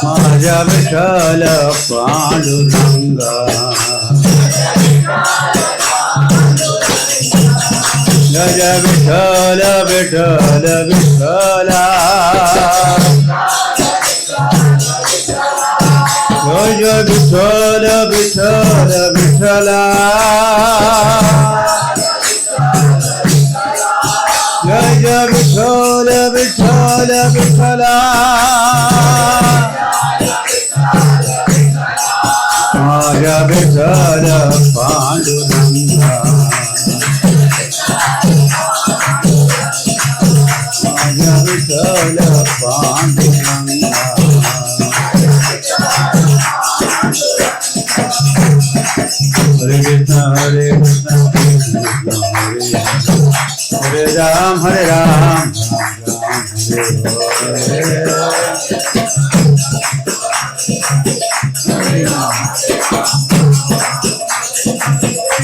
माझ्या विठ्ठल पांडुरंगा जय विठ्ठल विठ्ठल विठ्ठला जय विठ्ठल विठ्ठल विठ्ठला जय विठ्ठल विठ्ठल विठ्ठला माझ्या विठ्ठल पांडुरंगा माझ्या विठ्ठल पांडुरंगा हरे कृष्ण हरे कृष्ण कृष्ण हरे राम हरे राम हरे हरे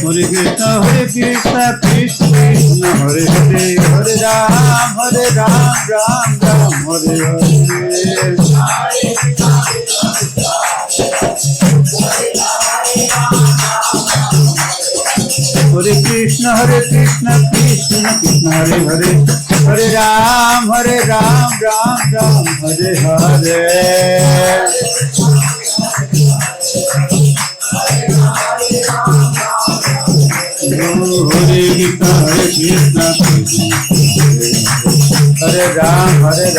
हरे कृष्ण कृष्ण कृष्ण हरे हरे हरे राम राम राम हरे हरे हरे कृष्ण कृष्ण कृष्ण हरे हरे हरे राम राम राम हरे हरे हरे कृष्ण हरे राम राम हरे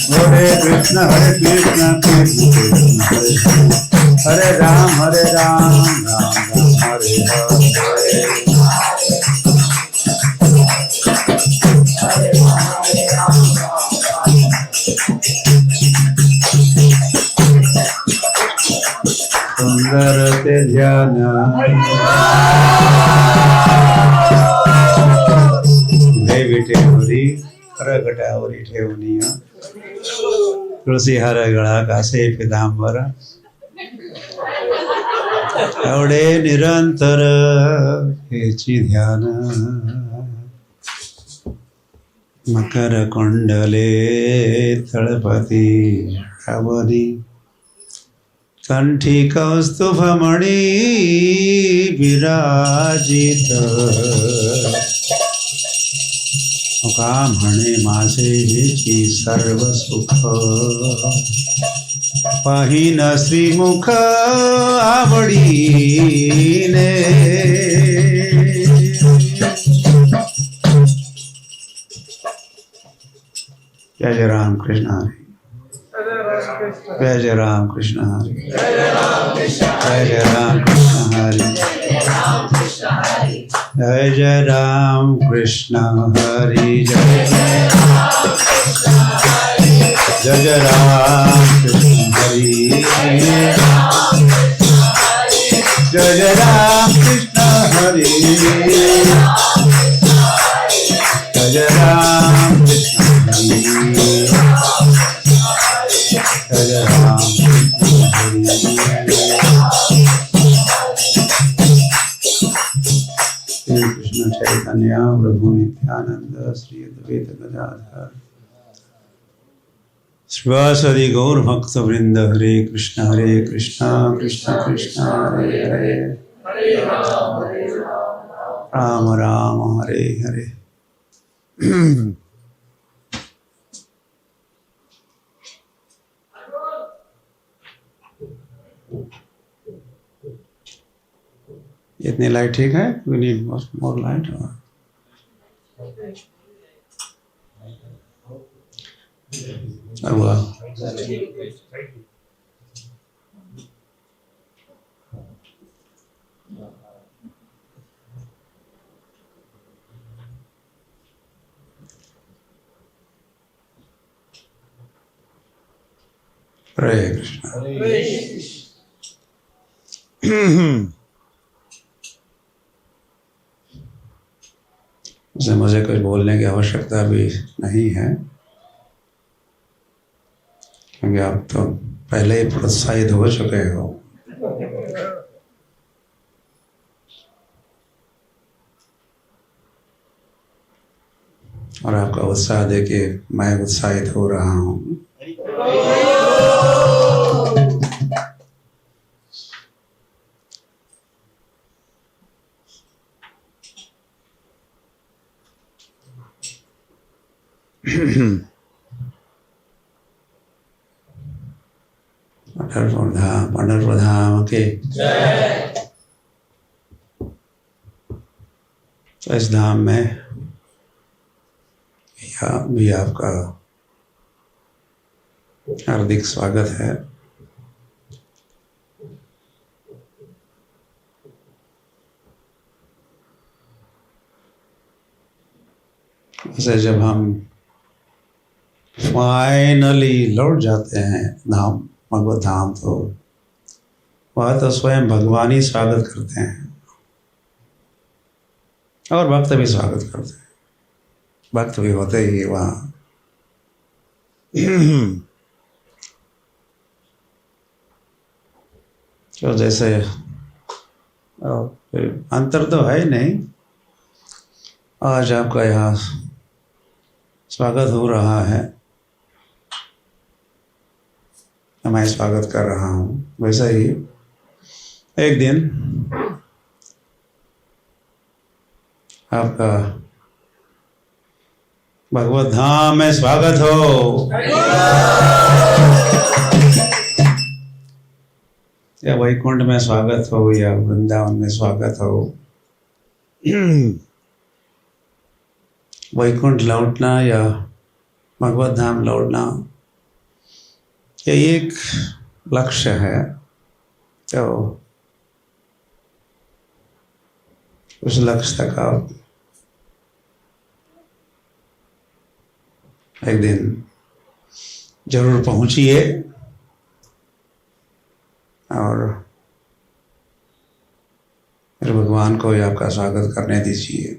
हरे कृष्ण कृष्ण हरे राम राम हरे हरे सुंदर ते ध्यान विठेवरी करगटावरी ठेवणीय तुळसी हार गळा कासे पितांबर एवढे निरंतर हेची ध्यान मकर कुंडले तळपती अवधी कंठी कौस्तुभमणी विराजित मुका म्हणे माझे हेची सर्व सुख पाहिन श्रीमुख आवडीने जय जय राम कृष्ण हरी जय जय राम कृष्ण हरी जय जय राम कृष्ण हरी जय जय राम कृष्ण हरि जय जय राम कृष्ण हरि जय जय राम कृष्ण हरि जय जय राम कृष्ण हरि जय जय राम कृष्ण हरि कृष्ण चैतन्य प्रभु नित्यानंद श्री अद्वैत गदाधर श्रीवासदि गौर भक्त वृंद हरे कृष्ण कृष्ण कृष्ण हरे हरे राम राम हरे हरे इतनी लाइट ठीक है? We need more light or? Well. हरे कृष्णा। मुझे कुछ बोलने की आवश्यकता भी नहीं है, क्योंकि आप तो पहले ही प्रोत्साहित हो चुके हो। और आपका उत्साह देके मैं उत्साहित हो रहा हूँ। पंढरपुर धाम के तो इस धाम में भी आपका हार्दिक स्वागत है। वैसे जब हम फाइनली लौट जाते हैं धाम, भगवत धाम, तो वह तो स्वयं भगवान ही स्वागत करते हैं और भक्त भी स्वागत करते हैं। भक्त भी होते ही वहाँ। तो जैसे अंतर तो है ही नहीं। आज आपका यहाँ स्वागत हो रहा है, मैं स्वागत कर रहा हूँ। वैसे ही एक दिन आपका भगवत धाम में स्वागत हो, या वैकुंठ में स्वागत हो, या वृंदावन में स्वागत हो। वैकुंठ लौटना या भगवत धाम लौटना, ये एक लक्ष्य है। तो उस लक्ष्य तक आप एक दिन जरूर पहुंचिए और फिर भगवान को ही आपका स्वागत करने दीजिए।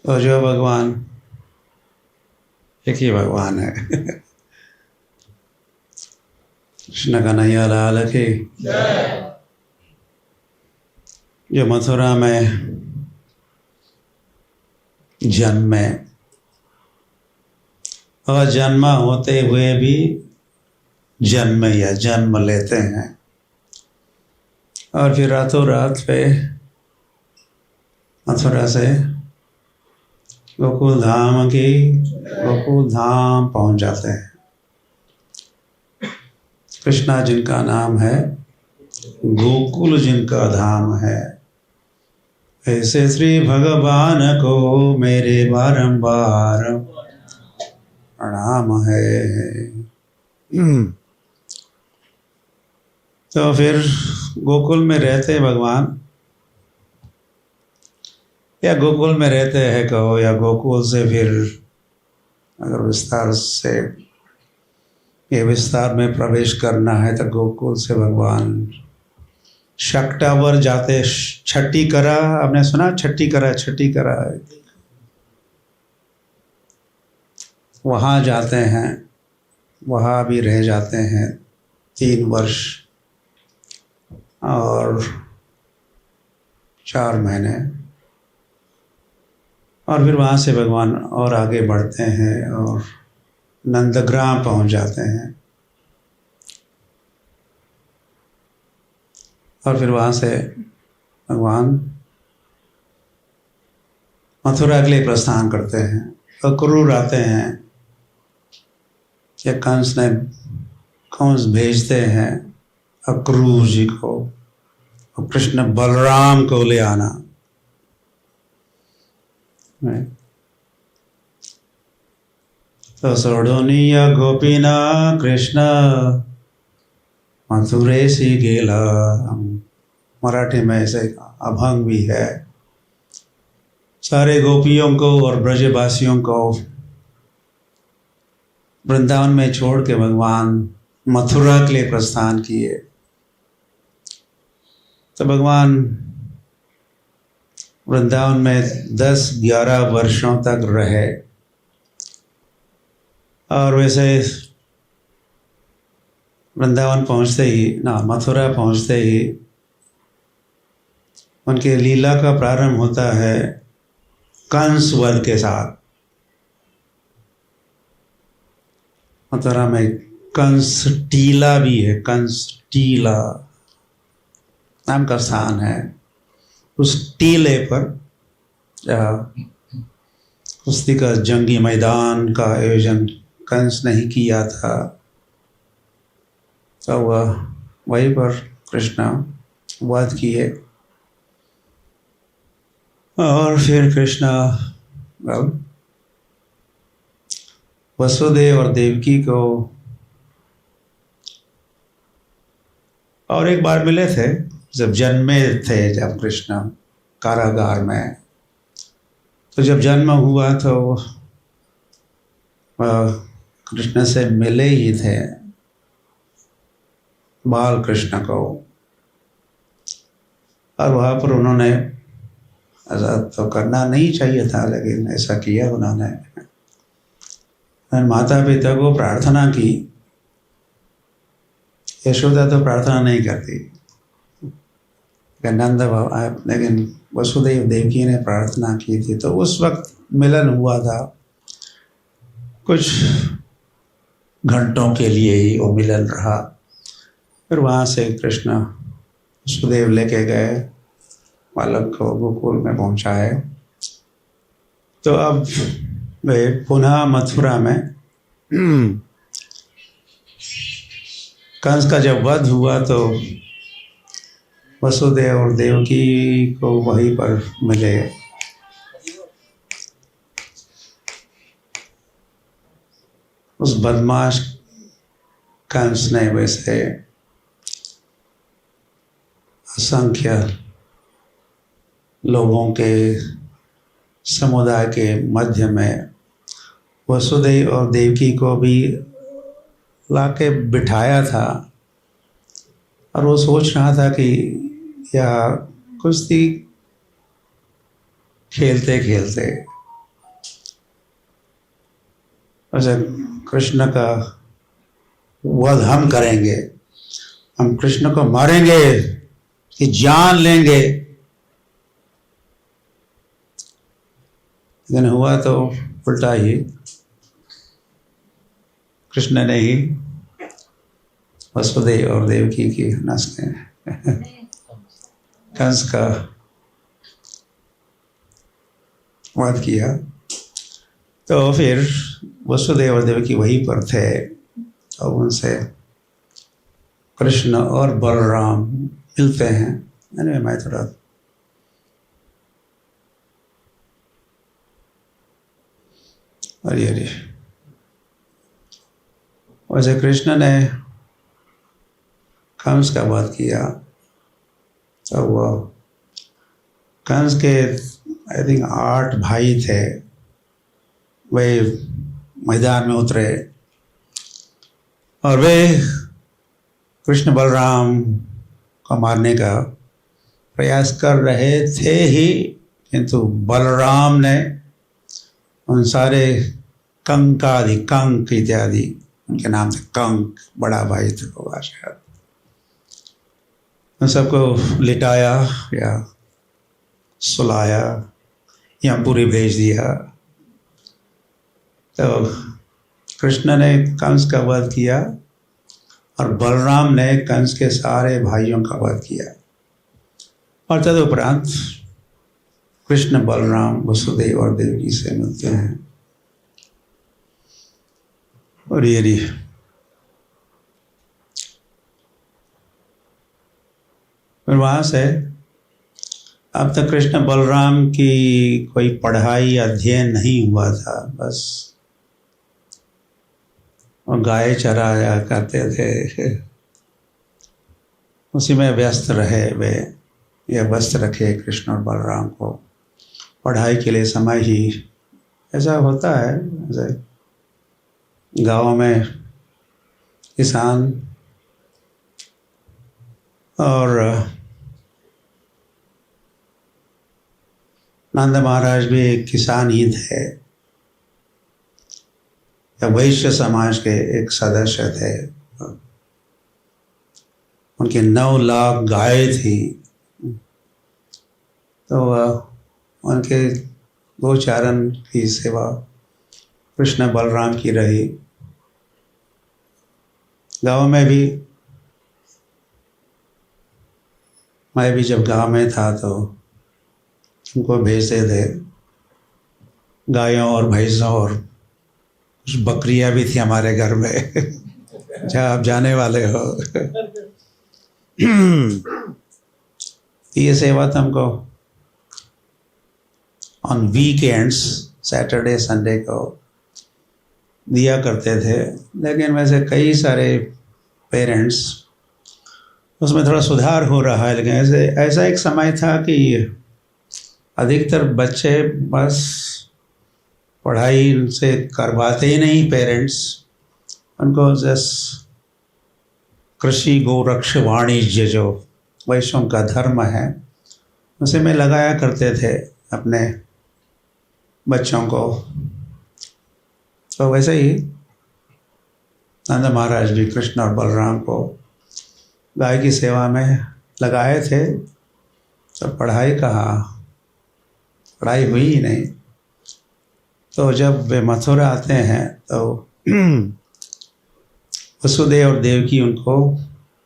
और जो भगवान, एक ही भगवान है। कृष्ण कन्हैया लाल की जय। जो मथुरा में जन्मे और जन्मा होते हुए भी जन्म या जन्म लेते हैं और फिर रातों रात पे मथुरा से गोकुल धाम पहुंच जाते हैं। कृष्णा जिनका नाम है, गोकुल जिनका धाम है, ऐसे श्री भगवान को मेरे बारंबार प्रणाम है। तो फिर गोकुल में रहते भगवान, या गोकुल में रहते हैं कहो, या गोकुल से फिर अगर विस्तार से ये विस्तार में प्रवेश करना है तो गोकुल से भगवान शक्टावर जाते। छठी करा, आपने सुना? छठी करा वहाँ जाते हैं, वहाँ भी रह जाते हैं 3 वर्ष और 4 महीने, और फिर वहाँ से भगवान और आगे बढ़ते हैं और नंदग्राम पहुँच जाते हैं, और फिर वहाँ से भगवान मथुरा के लिए प्रस्थान करते हैं। अक्रूर आते हैं, या कंस भेजते हैं अक्रूर जी को, और कृष्ण बलराम को ले आना। तो सोडोनिया गोपीना कृष्ण मथुरे सी गेला, मराठी में ऐसे अभंग भी है। सारे गोपियों को और ब्रजवासियों को वृंदावन में छोड़ के भगवान मथुरा के लिए प्रस्थान किए। तो भगवान वृंदावन में 10-11 वर्षों तक रहे। और वैसे वृंदावन पहुंचते ही मथुरा पहुंचते ही उनके लीला का प्रारंभ होता है कंस वध के साथ। मथुरा में कंस टीला भी है, कंस टीला नाम का स्थान है। उस टीले पर कुश्ती का जंगी मैदान का आयोजन कंस नहीं किया था, तो वह वहीं पर कृष्ण वध किए। और फिर कृष्ण वसुदेव और देवकी को और एक बार मिले थे जब जन्मे थे, जब कृष्ण कारागार में। तो जब जन्म हुआ तो कृष्ण से मिले ही थे बाल कृष्ण को। और वहाँ पर उन्होंने, ऐसा तो करना नहीं चाहिए था लेकिन ऐसा किया उन्होंने, माता पिता को प्रार्थना की। यशोदा तो प्रार्थना नहीं करती, नंद लेकिन वसुदेव देवकी ने प्रार्थना की थी। तो उस वक्त मिलन हुआ था, कुछ घंटों के लिए ही वो मिलन रहा। फिर वहाँ से कृष्ण वसुदेव लेके गए, बालक को गोकुल में पहुँचाए। तो अब वे पुनः मथुरा में कंस का जब वध हुआ तो वसुदेव और देवकी को वहीं पर मिले। उस बदमाश कंस ने वैसे असंख्य लोगों के समुदाय के मध्य में वसुदेव और देवकी को भी लाके बिठाया था। और वो सोच रहा था कि यह कुश्ती खेलते खेलते अच्छा कृष्ण का वध हम करेंगे, हम कृष्ण को मारेंगे कि जान लेंगे। लेकिन हुआ तो उल्टा ही, कृष्ण ने ही वसुदेव और देवकी की नस ने कंस का वध किया। तो फिर वसुदेव और देवकी वहीं पर थे और उनसे कृष्ण और बलराम मिलते हैं। मैंने मैं थोड़ा अरे वैसे कृष्ण ने कंस का वध किया तो वो कंस के आई थिंक 8 भाई थे, वे मैदान में उतरे और वे कृष्ण बलराम को मारने का प्रयास कर रहे थे ही, किंतु बलराम ने उन सारे कंक इत्यादि, उनके नाम थे कंक, बड़ा भाई थे होगा शायद, उन सबको लिटाया या सुलाया या पूरी भेज दिया। तो कृष्ण ने कंस का वध किया और बलराम ने कंस के सारे भाइयों का वध किया। और तदुपरांत कृष्ण बलराम वसुदेव और देवकी से मिलते हैं। और ये फिर वहाँ से अब तक कृष्ण बलराम की कोई पढ़ाई अध्ययन नहीं हुआ था, बस और गाय चराया करते थे उसी में व्यस्त रहे वे, या व्यस्त रखे कृष्ण और बलराम को। पढ़ाई के लिए समय ही ऐसा होता है। जैसे गाँव में किसान और नंद महाराज भी एक किसान ही थे, या वैश्य समाज के एक सदस्य थे। उनकी 9 लाख गाय थी, तो उनके गोचारण की सेवा कृष्ण बलराम की रही। गाँव में भी, मैं भी जब गाँव में था तो उनको भेजते थे, गायों और भैंसों, और कुछ बकरियां भी थी हमारे घर में जहाँ आप जाने वाले हो ये सेवा तो हमको ऑन वीकेंड्स, सैटरडे संडे को दिया करते थे। लेकिन वैसे कई सारे पेरेंट्स, उसमें थोड़ा सुधार हो रहा है, लेकिन ऐसा एक समय था कि अधिकतर बच्चे बस पढ़ाई से करवाते ही नहीं पेरेंट्स, उनको जस्ट कृषि गोरक्ष वाणिज्य जो वैश्यों का धर्म है उसे में लगाया करते थे अपने बच्चों को। तो वैसे ही नंद महाराज भी कृष्ण और बलराम को गाय की सेवा में लगाए थे। तो पढ़ाई कहाँ, पढ़ाई हुई ही नहीं। तो जब वे मथुरा आते हैं तो वसुदेव और देवकी उनको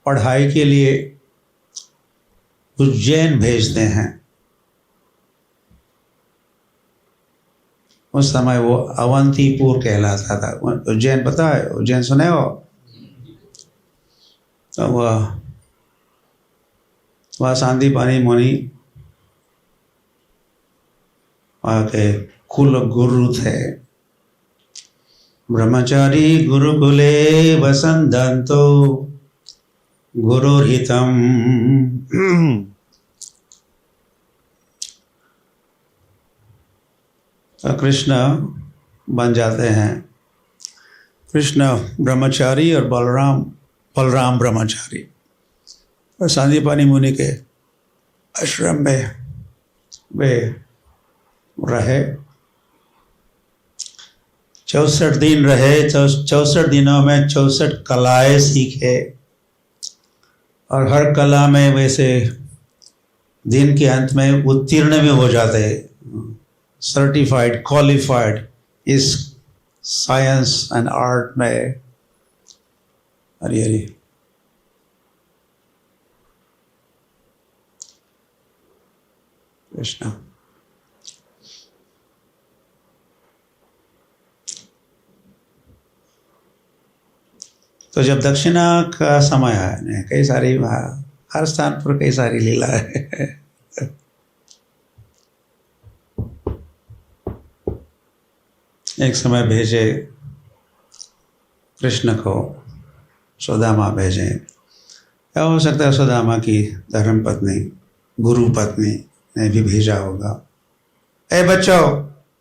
पढ़ाई के लिए उज्जैन भेजते हैं। उस समय वो अवंतीपुर कहलाता था। उज्जैन पता है? उज्जैन सुने हो? तो वह सांदीपनि मुनि वहाँ के कुल गुरु थे। ब्रह्मचारी गुरुकुले वसंदन्तो गुरुहितम। तो कृष्ण बन जाते हैं। कृष्ण ब्रह्मचारी और बलराम ब्रह्मचारी, और सांदीपनि मुनि के आश्रम में वे रहे। 64 दिन रहे। 64 दिनों में 64 कलाएं सीखे, और हर कला में वैसे दिन के अंत में उत्तीर्ण भी हो जाते, सर्टिफाइड, क्वालिफाइड इस साइंस एंड आर्ट में। हरी हरी। कृष्ण तो जब दक्षिणा का समय है, कई सारी, हर स्थान पर कई सारी लीला है। एक समय भेजे कृष्ण को, सुदामा भेजे, या हो सकता है सुदामा की धर्म पत्नी, गुरु पत्नी ने भी भेजा होगा। ए बच्चों,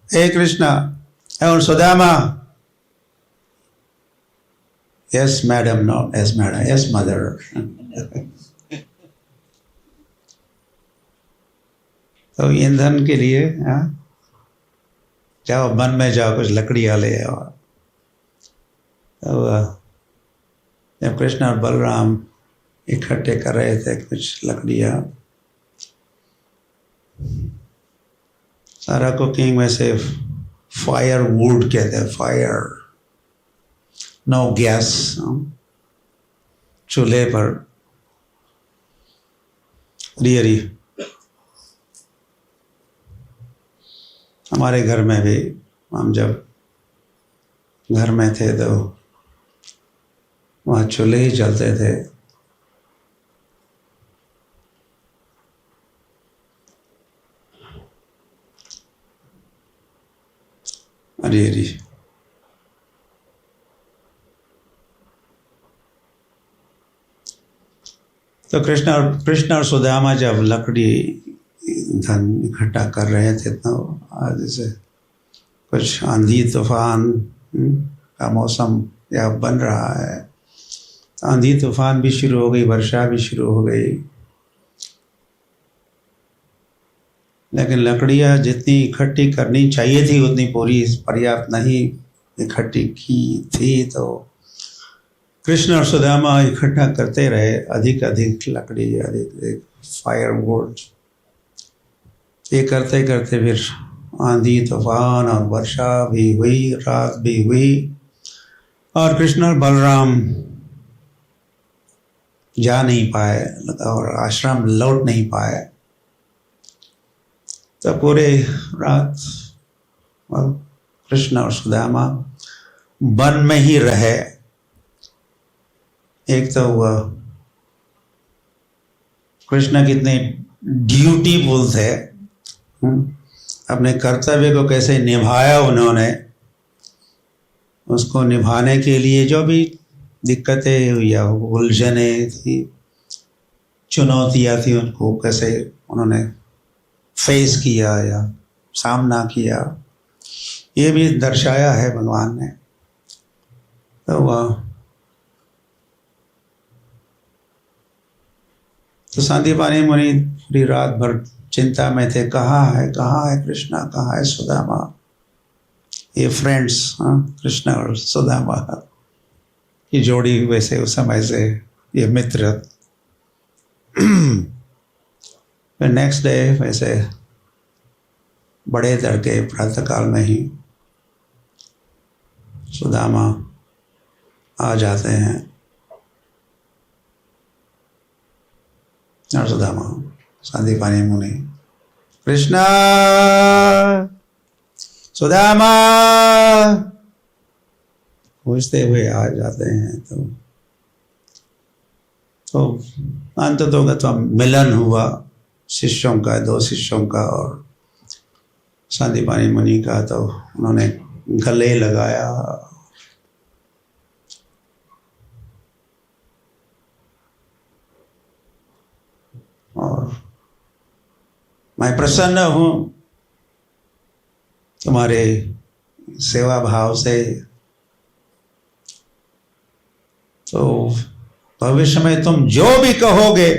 ए कृष्णा, और Sudama. Yes madam, no yes madam, yes mother. तो ईंधन के लिए जाओ, वन में जाओ, कुछ लकड़ियाँ ले आओ। तो जब कृष्ण और बलराम इकट्ठे कर रहे थे कुछ लकड़ियाँ, सारा कुकिंग में से फायर वुड कहते हैं, फायर, नो गैस, चूल्हे पर। रियरी हमारे घर में भी, हम जब घर में थे तो वहाँ चूल्हे ही जलते थे। रियरी तो कृष्ण और सुदामा जब लकड़ी धन इकट्ठा कर रहे थे तो जैसे कुछ आंधी तूफान का मौसम या बन रहा है, आंधी तूफान भी शुरू हो गई, वर्षा भी शुरू हो गई, लेकिन लकड़ियाँ जितनी इकट्ठी करनी चाहिए थी उतनी पूरी पर्याप्त नहीं इकट्ठी की थी। तो कृष्ण और सुदामा इकट्ठा करते रहे अधिक अधिक लकड़ी, अधिक फायरवुड। ये करते करते फिर आंधी तूफान और वर्षा भी हुई, रात भी हुई, और कृष्ण और बलराम जा नहीं पाए और आश्रम लौट नहीं पाए। तो पूरे रात कृष्ण और सुदामा वन में ही रहे। एक तो वह कृष्ण कितने ड्यूटीफुल थे, अपने कर्तव्य को कैसे निभाया उन्होंने, उसको निभाने के लिए जो भी दिक्कतें या उलझने थी, चुनौतियाँ थी, उनको कैसे उन्होंने फेस किया या सामना किया, ये भी दर्शाया है भगवान ने। तो वह तो सांदीपनि मुनि पूरी रात भर चिंता में थे, कहाँ है कृष्णा, कहाँ है सुदामा। ये फ्रेंड्स, कृष्णा और सुदामा की जोड़ी वैसे उस समय से ये मित्र। फिर नेक्स्ट डे वैसे बड़े तड़के प्रातःकाल में ही सुदामा आ जाते हैं, और सुदामा सांदीपनि मुनि कृष्णा सुदामा पूछते हुए आ जाते हैं। तो अंततः मिलन हुआ शिष्यों का, दो शिष्यों का और सांदीपनि मुनि का। तो उन्होंने गले लगाया और मैं प्रसन्न हूँ तुम्हारे सेवा भाव से, तो भविष्य में तुम जो भी कहोगे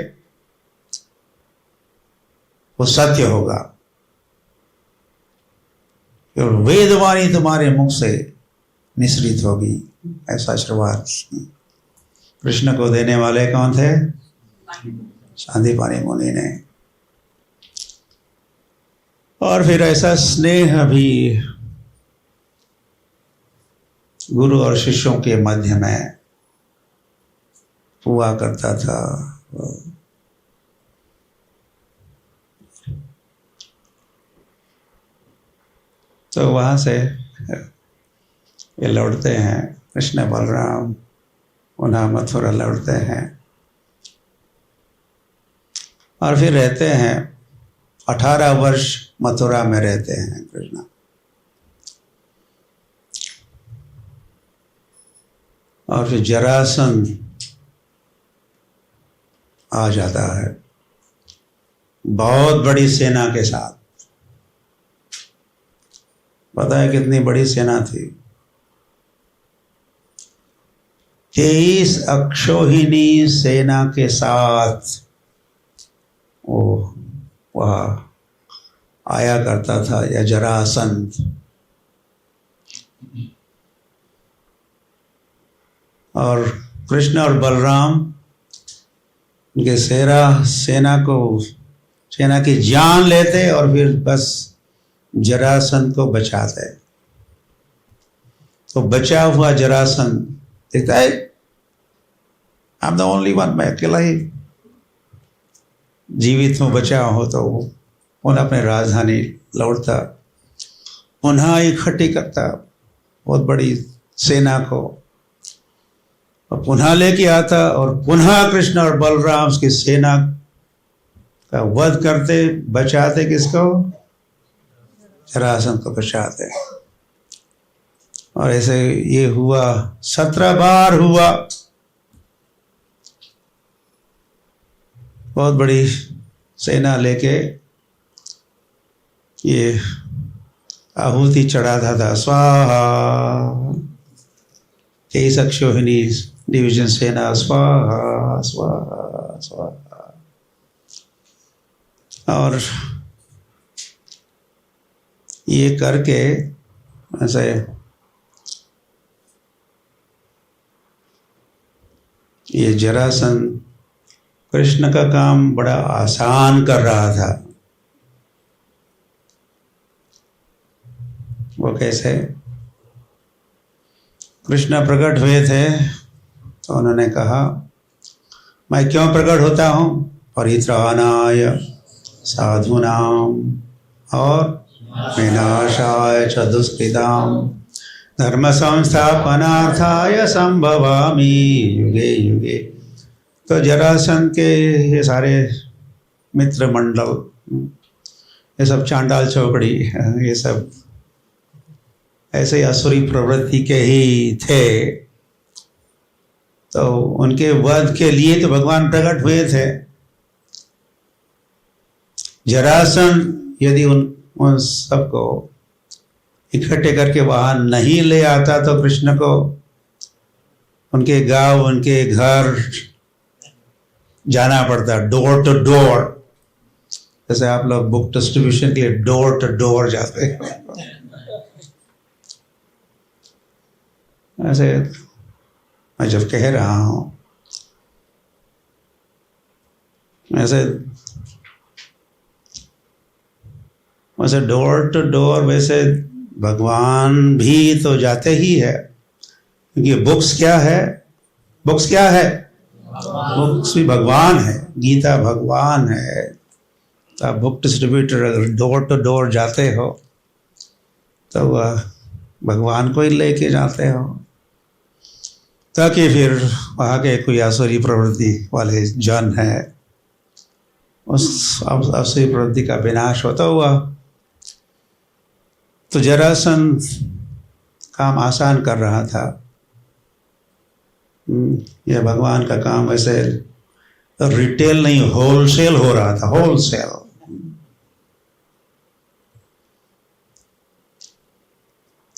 वो सत्य होगा, और वेदवाणी तुम्हारे मुख से निसृत होगी। ऐसा आशीर्वाद कृष्ण को देने वाले कौन थे? सांदीपनि मुनि ने। और फिर ऐसा स्नेह भी गुरु और शिष्यों के मध्य में हुआ करता था। तो वहाँ से ये लौटते हैं, कृष्ण बलराम पुनः मथुरा लौटते हैं और फिर रहते हैं 18 वर्ष मथुरा में रहते हैं कृष्ण। और फिर जरासंध आ जाता है बहुत बड़ी सेना के साथ। पता है कितनी बड़ी सेना थी? 23 अक्षौहिणी सेना के साथ वो वह आया करता था या जरासंध। और कृष्ण और बलराम उनके सेना की जान लेते और फिर बस जरासंध को बचाते। तो बचा हुआ जरासंध देखता है I am the only one, मैं अकेला ही जीवित हूँ, बचा हो। तो उन्हें अपने राजधानी लौटता, पुनः इकट्ठी करता बहुत बड़ी सेना को और पुनः लेके आता और पुनः कृष्ण और बलराम की सेना का वध करते, बचाते किसको? जरासंध को बचाते। और ऐसे ये हुआ 17 बार हुआ। बहुत बड़ी सेना लेके ये आहुति चढ़ाता था। स्वाहा, केसक्षोहिणी डिवीजन सेना, स्वाहा स्वाहा स्वाहा। और ये करके ऐसे ये जरासंध कृष्ण का काम बड़ा आसान कर रहा था। वो कैसे? कृष्ण प्रकट हुए थे तो उन्होंने कहा, मैं क्यों प्रकट होता हूँ? परित्राणाय साधूनाम और विनाशाय च दुष्कृताम धर्म संस्थापनार्थाय संभवामि युगे युगे। तो जरासंध के ये सारे मित्र मंडल, ये सब चांडाल चौकड़ी, ये सब ऐसे असुरी प्रवृत्ति के ही थे। तो उनके वध के लिए तो भगवान प्रकट हुए थे। जरासंध यदि उन सबको इकट्ठे करके वहां नहीं ले आता तो कृष्ण को उनके गांव, उनके घर जाना पड़ता, डोर टू डोर। जैसे आप लोग बुक डिस्ट्रीब्यूशन के लिए डोर टू डोर जाते हैं, ऐसे मैं जब कह रहा हूं वैसे डोर टू डोर वैसे भगवान भी तो जाते ही है, क्योंकि बुक्स क्या है? बुक्स क्या है? बुक्स भी भगवान है, गीता भगवान है। तो आप बुक डिस्ट्रीब्यूटर अगर डोर टू डोर जाते हो तो वह भगवान को ही लेके जाते हो, ताकि फिर वहाँ के कोई आसुरी प्रवृत्ति वाले जन है उस आसुरी प्रवृत्ति का विनाश होता हुआ। तो जरासंध काम आसान कर रहा था। यह भगवान का काम वैसे रिटेल नहीं, होलसेल हो रहा था, होलसेल।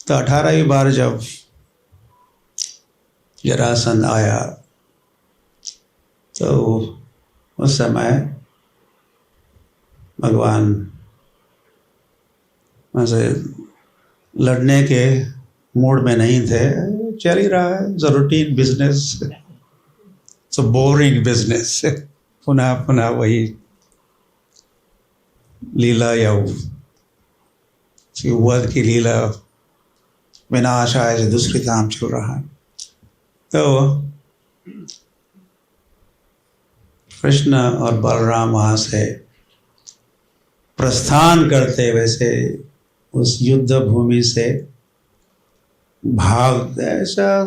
तो 18वीं बार जब जरासंध आया तो उस समय भगवान वैसे लड़ने के मूड में नहीं थे। चल ही रहा है, it's a routine business, it's a boring business. पुनः पुनः वही लीला या वध की लीला, विनाश आए दूसरे काम चल रहा है। तो कृष्ण और बलराम वहां से प्रस्थान करते वैसे उस युद्ध भूमि से भाग, ऐसा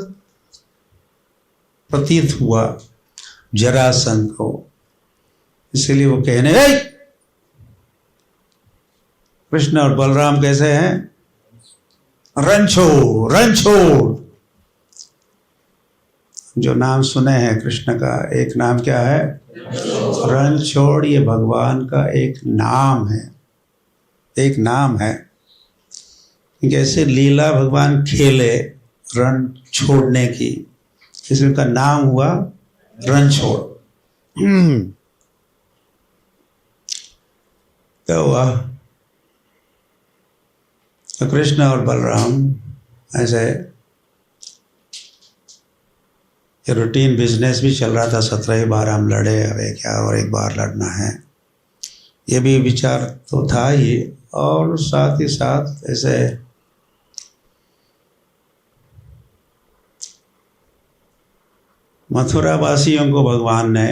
प्रतीत हुआ जरासंध को। इसलिए वो कहने, कृष्ण और बलराम कैसे हैं? रन छोड़, रन छोड़। जो नाम सुने हैं कृष्ण का, एक नाम क्या है? रन छोड़। ये भगवान का एक नाम है, एक नाम है। जैसे लीला भगवान खेले रन छोड़ने की, इसलिए उनका नाम हुआ रन छोड़। तो वह तो कृष्ण और बलराम ऐसे ये रूटीन बिजनेस भी चल रहा था। 17 बार हम लड़े, अब क्या और एक बार लड़ना है, ये भी विचार तो था ही। और साथ ही साथ ऐसे मथुरा वासियों को भगवान ने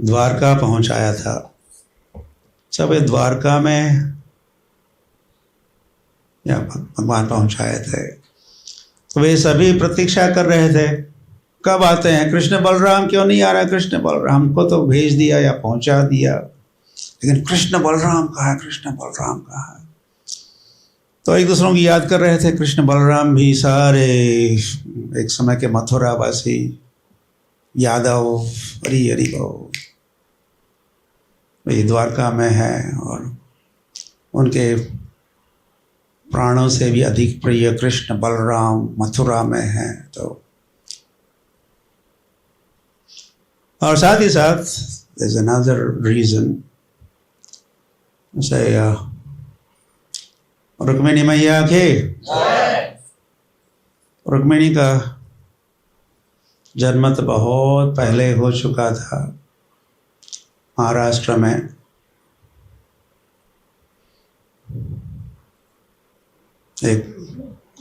द्वारका पहुंचाया था। सब द्वारका में या भगवान पहुंचाए थे, तो वे सभी प्रतीक्षा कर रहे थे कब आते हैं कृष्ण बलराम, क्यों नहीं आ रहा कृष्ण बलराम। को तो भेज दिया या पहुंचा दिया, लेकिन कृष्ण बलराम कहाँ है, कृष्ण बलराम कहाँ है। तो एक दूसरों की याद कर रहे थे। कृष्ण बलराम भी सारे एक समय के मथुरा वासी यादव, हरि हरि बोल, वे द्वारका में है और उनके प्राणों से भी अधिक प्रिय कृष्ण बलराम मथुरा में है। तो और साथ ही साथ there's another reason, से रुक्मिणी मैया के, रुक्मिणी का जन्म तो बहुत पहले हो चुका था महाराष्ट्र में। एक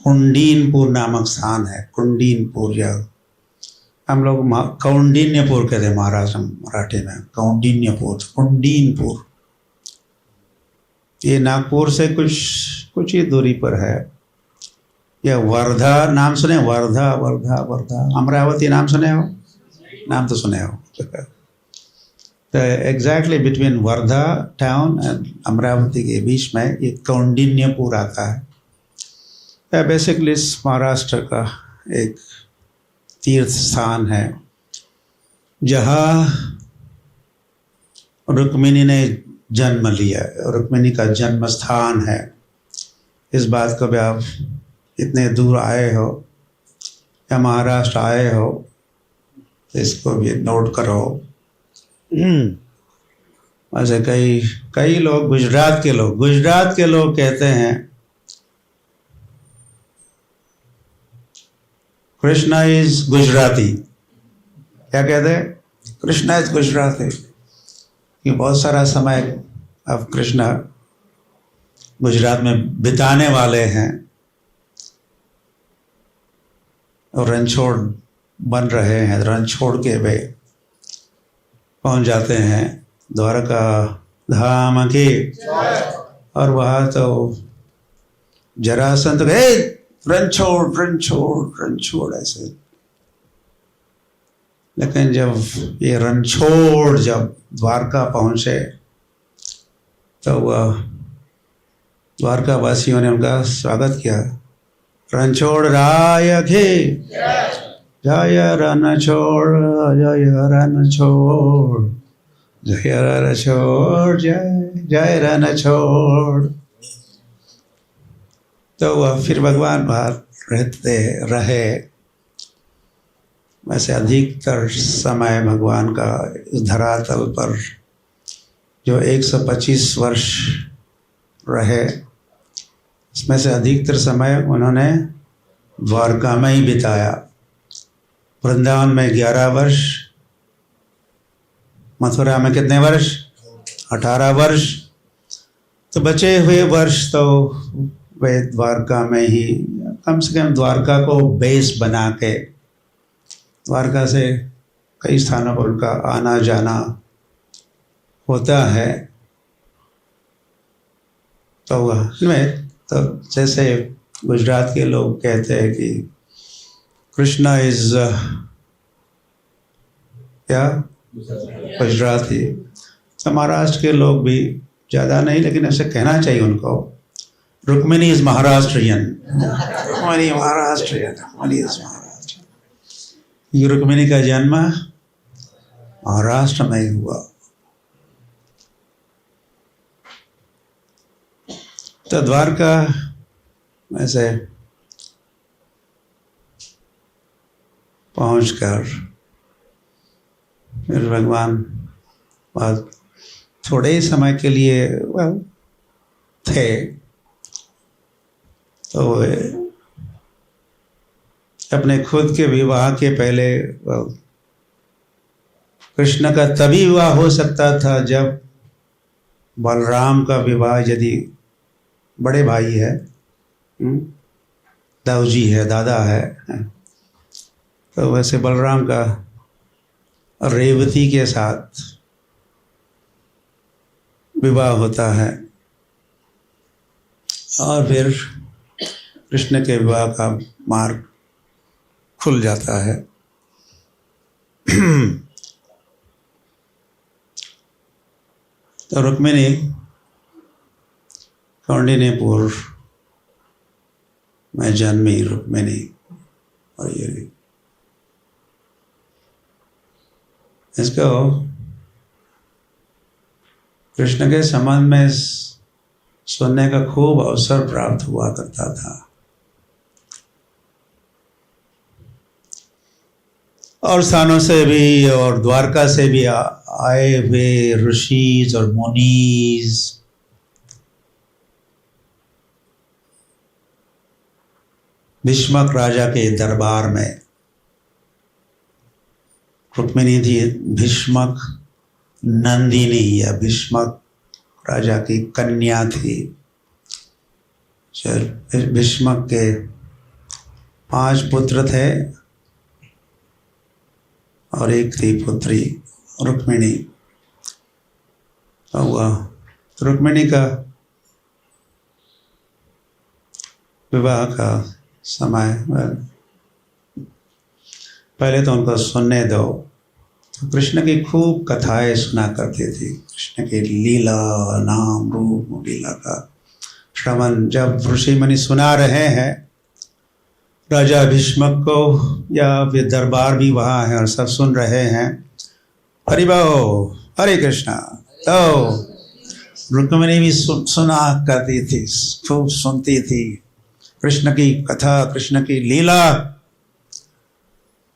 कुंडीनपुर नामक स्थान है, कुंडीनपुर, या हम लोग कौंडिन्यपुर कहते हैं महाराष्ट्र मराठी में, कौंडिन्यपुर, कुंडीनपुर। ये नागपुर से कुछ ही दूरी पर है। यह वर्धा नाम सुने, वर्धा वर्धा वर्धा, अमरावती नाम सुने हो, नाम तो सुने हो। तो exactly between Wardha town and Amravati के बीच में ये कौंडिन्यपुर आता है। बेसिकली महाराष्ट्र का एक तीर्थ स्थान है जहाँ रुक्मिणी ने जन्म लिया, रुक्मिणी का जन्म स्थान है। इस बात को भी आप इतने दूर आए हो या महाराष्ट्र आए हो तो इसको भी नोट करो। ऐसे कई लोग, गुजरात के लोग कहते हैं कृष्णा इज गुजराती। क्या कहते हैं? कृष्णा इज गुजराती। कि बहुत सारा समय अब कृष्णा गुजरात में बिताने वाले हैं और रणछोड़ बन रहे हैं। रणछोड़ के वे पहुंच जाते हैं द्वारका धाम के, और वहाँ तो जरासंध गए रणछोड़ रणछोड़ रणछोड़ ऐसे। लेकिन जब ये रणछोड़ जब द्वारका पहुंचे तो वह द्वारका वासियों ने उनका स्वागत किया। रणछोड़ राय के जय रणछोड़, जय रणछोड़, जय रणछोड़, जय जय रणछोड़। तो वह फिर भगवान बाहर रहते रहे। वैसे अधिकतर समय भगवान का इस धरातल पर जो 125 वर्ष रहे, इसमें से अधिकतर समय उन्होंने द्वारका में ही बिताया। वृंदावन में 11 वर्ष, मथुरा में कितने वर्ष? 18 वर्ष। तो बचे हुए वर्ष तो वे द्वारका में ही, कम से कम द्वारका को बेस बना के, द्वारका से कई स्थानों पर उनका आना जाना होता है। तो इसमें तो जैसे गुजरात के लोग कहते हैं कि कृष्णा इज क्या गुजराती, तो महाराष्ट्र के लोग भी ज़्यादा नहीं, लेकिन ऐसे कहना चाहिए उनको, रुक्मिणी इज महाराष्ट्रियन, रुक्मिणी महाराष्ट्रियन, रुक्मिणी इज महाराष्ट्रियन। ये रुक्मिणी का जन्म महाराष्ट्र में ही हुआ। तो द्वारका में से पहुंचकर फिर भगवान बाद थोड़े ही समय के लिए थे, तो अपने खुद के विवाह के पहले, कृष्ण का तभी विवाह हो सकता था जब बलराम का विवाह, यदि बड़े भाई है, दाऊजी है, दादा है, तो वैसे बलराम का रेवती के साथ विवाह होता है और फिर कृष्ण के विवाह का मार्ग खुल जाता है। तो रुक्मिणी कौंडिन्यपुर में जन्मी रुक्मिणी, और ये इसको कृष्ण के संबंध में सुनने का खूब अवसर प्राप्त हुआ करता था। और स्थानों से भी और द्वारका से भी आए हुए ऋषिज और मुनीज भीष्मक राजा के दरबार में, रुक्मिणी थी भीष्मक नंदिनी या भीष्मक राजा की कन्या थी। भीष्मक के 5 पुत्र थे और एक थी पुत्री रुक्मिणी। हुआ रुक्मिणी का विवाह का समय, पहले तो उनको सुनने दो। तो कृष्ण की खूब कथाएं सुना करती थी, कृष्ण की लीला, नाम रूप लीला का श्रवण जब ऋषि मुनि सुना रहे हैं राजा भीष्मक को, या फिर दरबार भी वहाँ है और सब सुन रहे हैं, हरि बोल हरे कृष्णा, तो रुक्मिणी भी सुना करती थी, खूब सुनती थी कृष्ण की कथा, कृष्ण की लीला।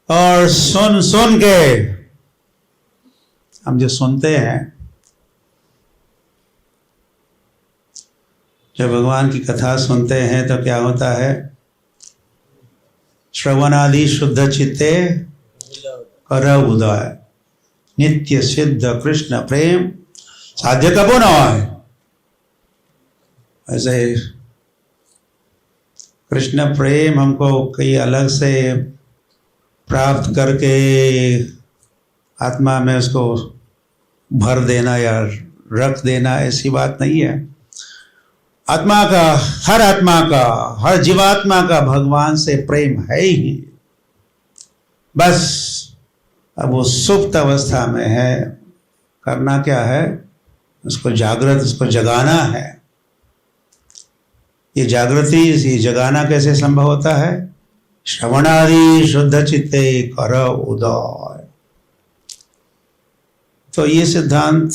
और सुन सुन के हम जो सुनते हैं, जब भगवान की कथा सुनते हैं तो क्या होता है, श्रवणादि शुद्ध चित्ते कर उदय, नित्य सिद्ध कृष्ण प्रेम साध्य कबो न है। ऐसे कृष्ण प्रेम हमको कई अलग से प्राप्त करके आत्मा में उसको भर देना या रख देना, ऐसी बात नहीं है। आत्मा का, हर आत्मा का, हर जीवात्मा का भगवान से प्रेम है ही। बस अब वो सुप्त अवस्था में है, करना क्या है, उसको जागृत, उसको जगाना है। ये जागृति, ये जगाना कैसे संभव होता है, श्रवणादि शुद्ध चित्ते कर उदय। तो ये सिद्धांत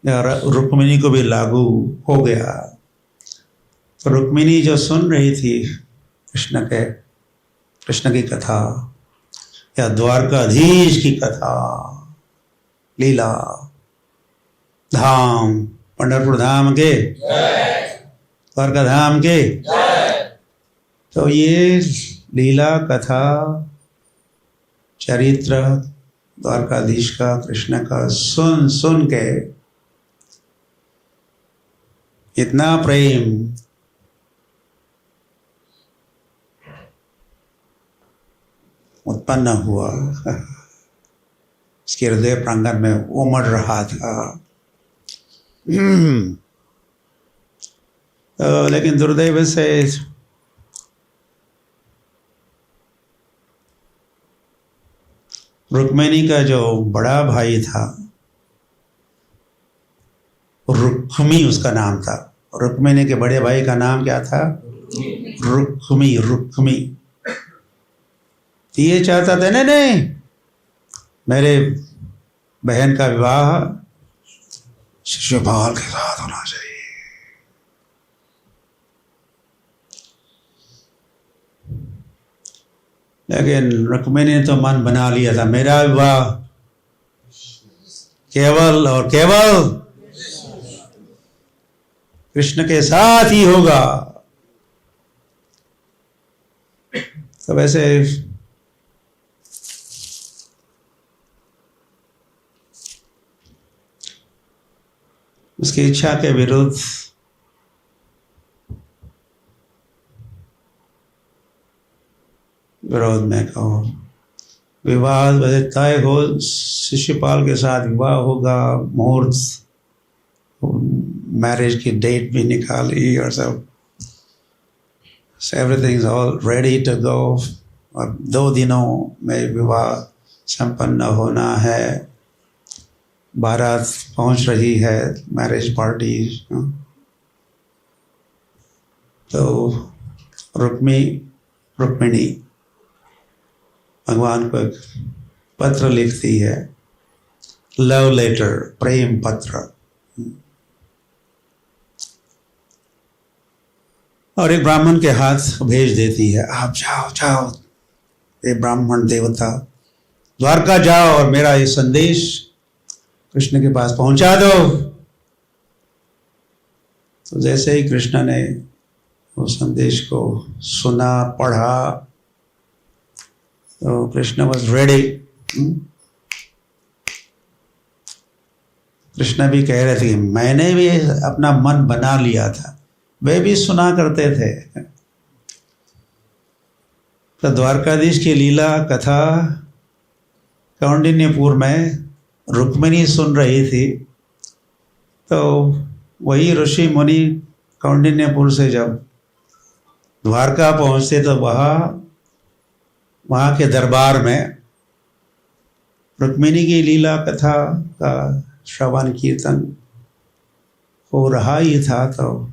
रुक्मिणी को भी लागू हो गया। तो रुक्मिणी जो सुन रही थी कृष्ण की कथा या द्वारकाधीश की कथा, लीला, धाम, पंढरपुर धाम के, द्वारका धाम के, तो ये लीला कथा चरित्र द्वारकाधीश का, कृष्ण का सुन सुन के इतना प्रेम उत्पन्न हुआ, उसके हृदय प्रांगण में उमड़ रहा था। लेकिन दुर्दैव से रुक्मिणी का जो बड़ा भाई था, रुक्मी उसका नाम था, रुक्मिणी के बड़े भाई का नाम क्या था, रुक्मी। ये चाहता था नहीं, मेरे बहन का विवाह शिशुपाल के साथ होना चाहिए। लेकिन रुक्मिणी ने तो मन बना लिया था, मेरा विवाह केवल और केवल कृष्ण के साथ ही होगा। तो वैसे उसकी इच्छा के विरुद्ध विरोध में कहो, विवाह तय हो, शिशुपाल के साथ विवाह होगा, मुहूर्त, मैरिज की डेट भी निकाली और सब, everything is all ready to go. और 2 दिनों में विवाह संपन्न होना है, बारात पहुंच रही है, मैरिज पार्टी। तो रुक्मिणी भगवान को एक पत्र लिखती है लव लेटर, प्रेम पत्र। और एक ब्राह्मण के हाथ भेज देती है, आप जाओ जाओ, ये ब्राह्मण देवता, द्वारका जाओ और मेरा ये संदेश कृष्ण के पास पहुंचा दो। तो जैसे ही कृष्ण ने उस संदेश को सुना, पढ़ा, तो कृष्ण वॉज रेडी। कृष्ण भी कह रहे थे कि मैंने भी अपना मन बना लिया था, वे भी सुना करते थे। तो द्वारकाधीश की लीला कथा कौंडिन्यपुर में रुक्मिणी सुन रही थी। तो वही ऋषि मुनि कौंडिन्यपुर से जब द्वारका पहुंचते तो वहाँ के दरबार में रुक्मिणी की लीला कथा का श्रवण कीर्तन हो रहा ही था। तो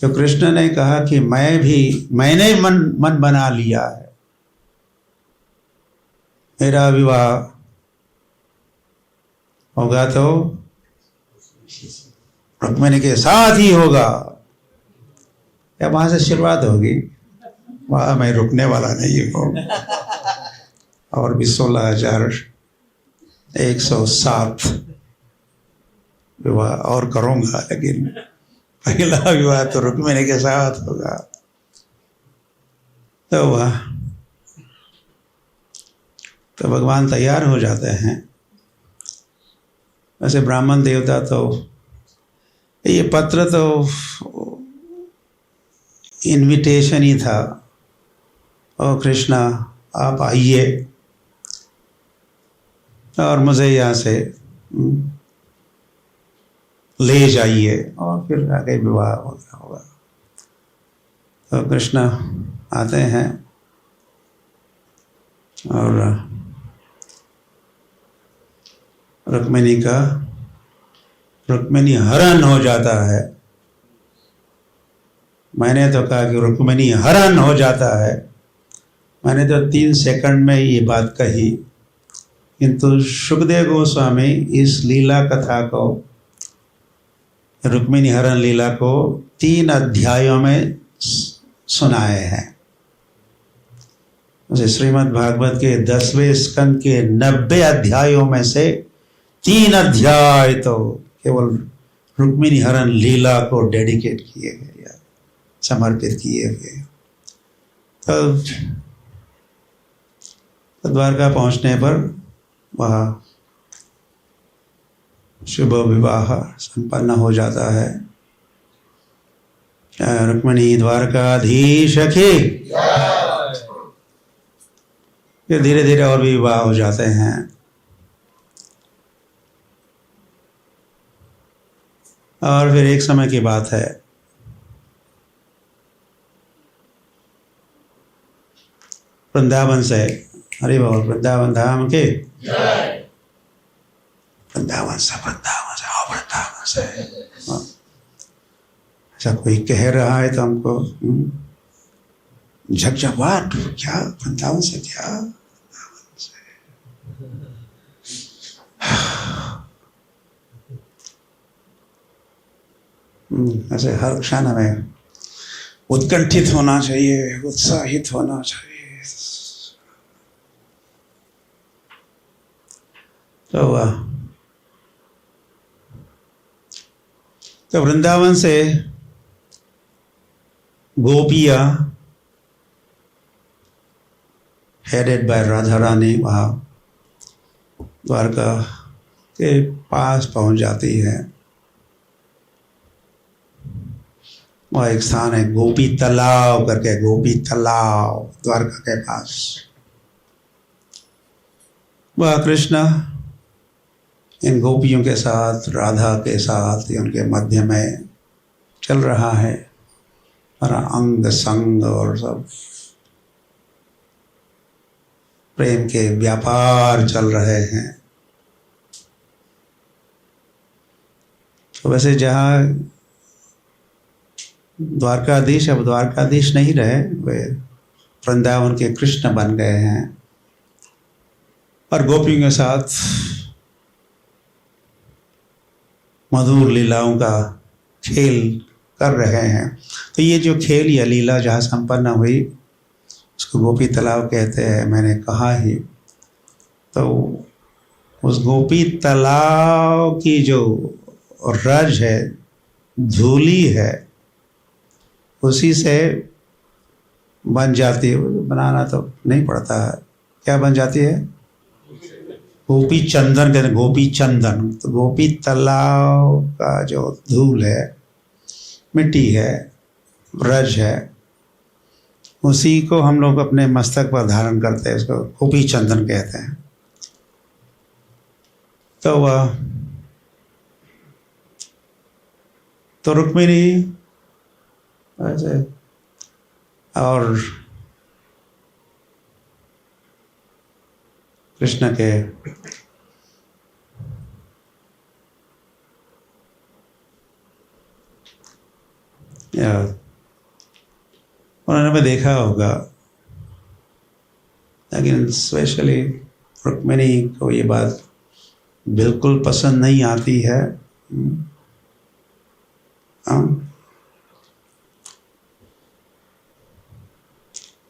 कृष्ण ने कहा कि मैंने मन बना लिया है, मेरा विवाह होगा तो रुक्मिणी के साथ ही होगा। या वहां से शुरुआत होगी, वहां मैं रुकने वाला नहीं हूँ। और भी 16,107 विवाह और करूंगा, लेकिन पहला विवाह तो रुक्मिणी के साथ होगा। तो भगवान तैयार हो जाते हैं। वैसे ब्राह्मण देवता तो ये पत्र तो इनविटेशन ही था, और कृष्णा आप आइए और मुझे यहाँ से ले जाइए, और फिर आगे विवाह होगा। तो कृष्ण आते हैं और रुक्मिणी हरण हो जाता है। मैंने तो कहा कि रुक्मिणी हरण हो जाता है, मैंने तो 3 सेकंड में ये बात कही, किंतु सुखदेव गोस्वामी इस लीला कथा को, रुक्मिणी हरण लीला को 3 अध्यायों में सुनाए हैं। उसे श्रीमद् भागवत के 10वें स्कंद के 90 अध्यायों में से 3 अध्याय तो केवल रुक्मिणी हरण लीला को डेडिकेट किए गए या समर्पित किए गए। तो द्वारका पहुंचने पर वह शुभ विवाह संपन्न हो जाता है। रुक्मिणी द्वारकाधीश की। फिर धीरे धीरे और भी विवाह हो जाते हैं। और फिर एक समय की बात है, वृंदावन से, हरि बोल, वृंदावन धाम के, वृंदावन से ऐसा कोई कह रहा है तो हमको झकझकवाट, क्या वृंदावन से, क्या वृंदावन से। ऐसे हर क्षण हमें उत्कंठित होना चाहिए, उत्साहित होना चाहिए। तो वृंदावन से गोपिया हेडेड बाय राधा रानी वहाँ द्वारका के पास पहुंच जाती है। वह एक स्थान है गोपी तालाब करके, गोपी तालाब द्वारका के पास। वह कृष्ण इन गोपियों के साथ, राधा के साथ, उनके मध्य में चल रहा है, और अंग संग और सब प्रेम के व्यापार चल रहे हैं। तो वैसे जहाँ द्वारकाधीश अब द्वारकाधीश नहीं रहे, वे वृंदावन के कृष्ण बन गए हैं, और गोपियों के साथ मधुर लीलाओं का खेल कर रहे हैं। तो ये जो खेल या लीला जहाँ संपन्न हुई उसको गोपी तालाब कहते हैं, मैंने कहा ही। तो उस गोपी तालाब की जो रज है, धूली है, उसी से बन जाती है। बनाना तो नहीं पड़ता है। क्या बन जाती है? गोपी चंदन कहते हैं, गोपी चंदन। तो गोपी तालाब का जो धूल है, मिट्टी है, रज है, उसी को हम लोग अपने मस्तक पर धारण करते हैं, उसको गोपी चंदन कहते हैं। तो रुक्मिणी ऐसे और कृष्ण के उन्होंने भी देखा होगा, लेकिन स्पेशली रुक्मिणी को ये बात बिल्कुल पसंद नहीं आती है।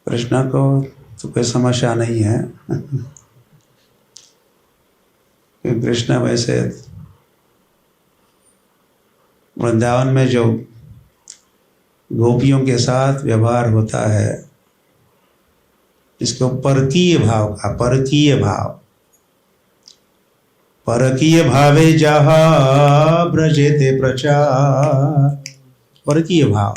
कृष्ण को तो कोई समस्या नहीं है कि कृष्ण वैसे वृंदावन में जो गोपियों के साथ व्यवहार होता है, इसको परकीय भाव का, परकीय भाव, परकीय भावे जहा ब्रजेते प्रचार, परकीय भाव,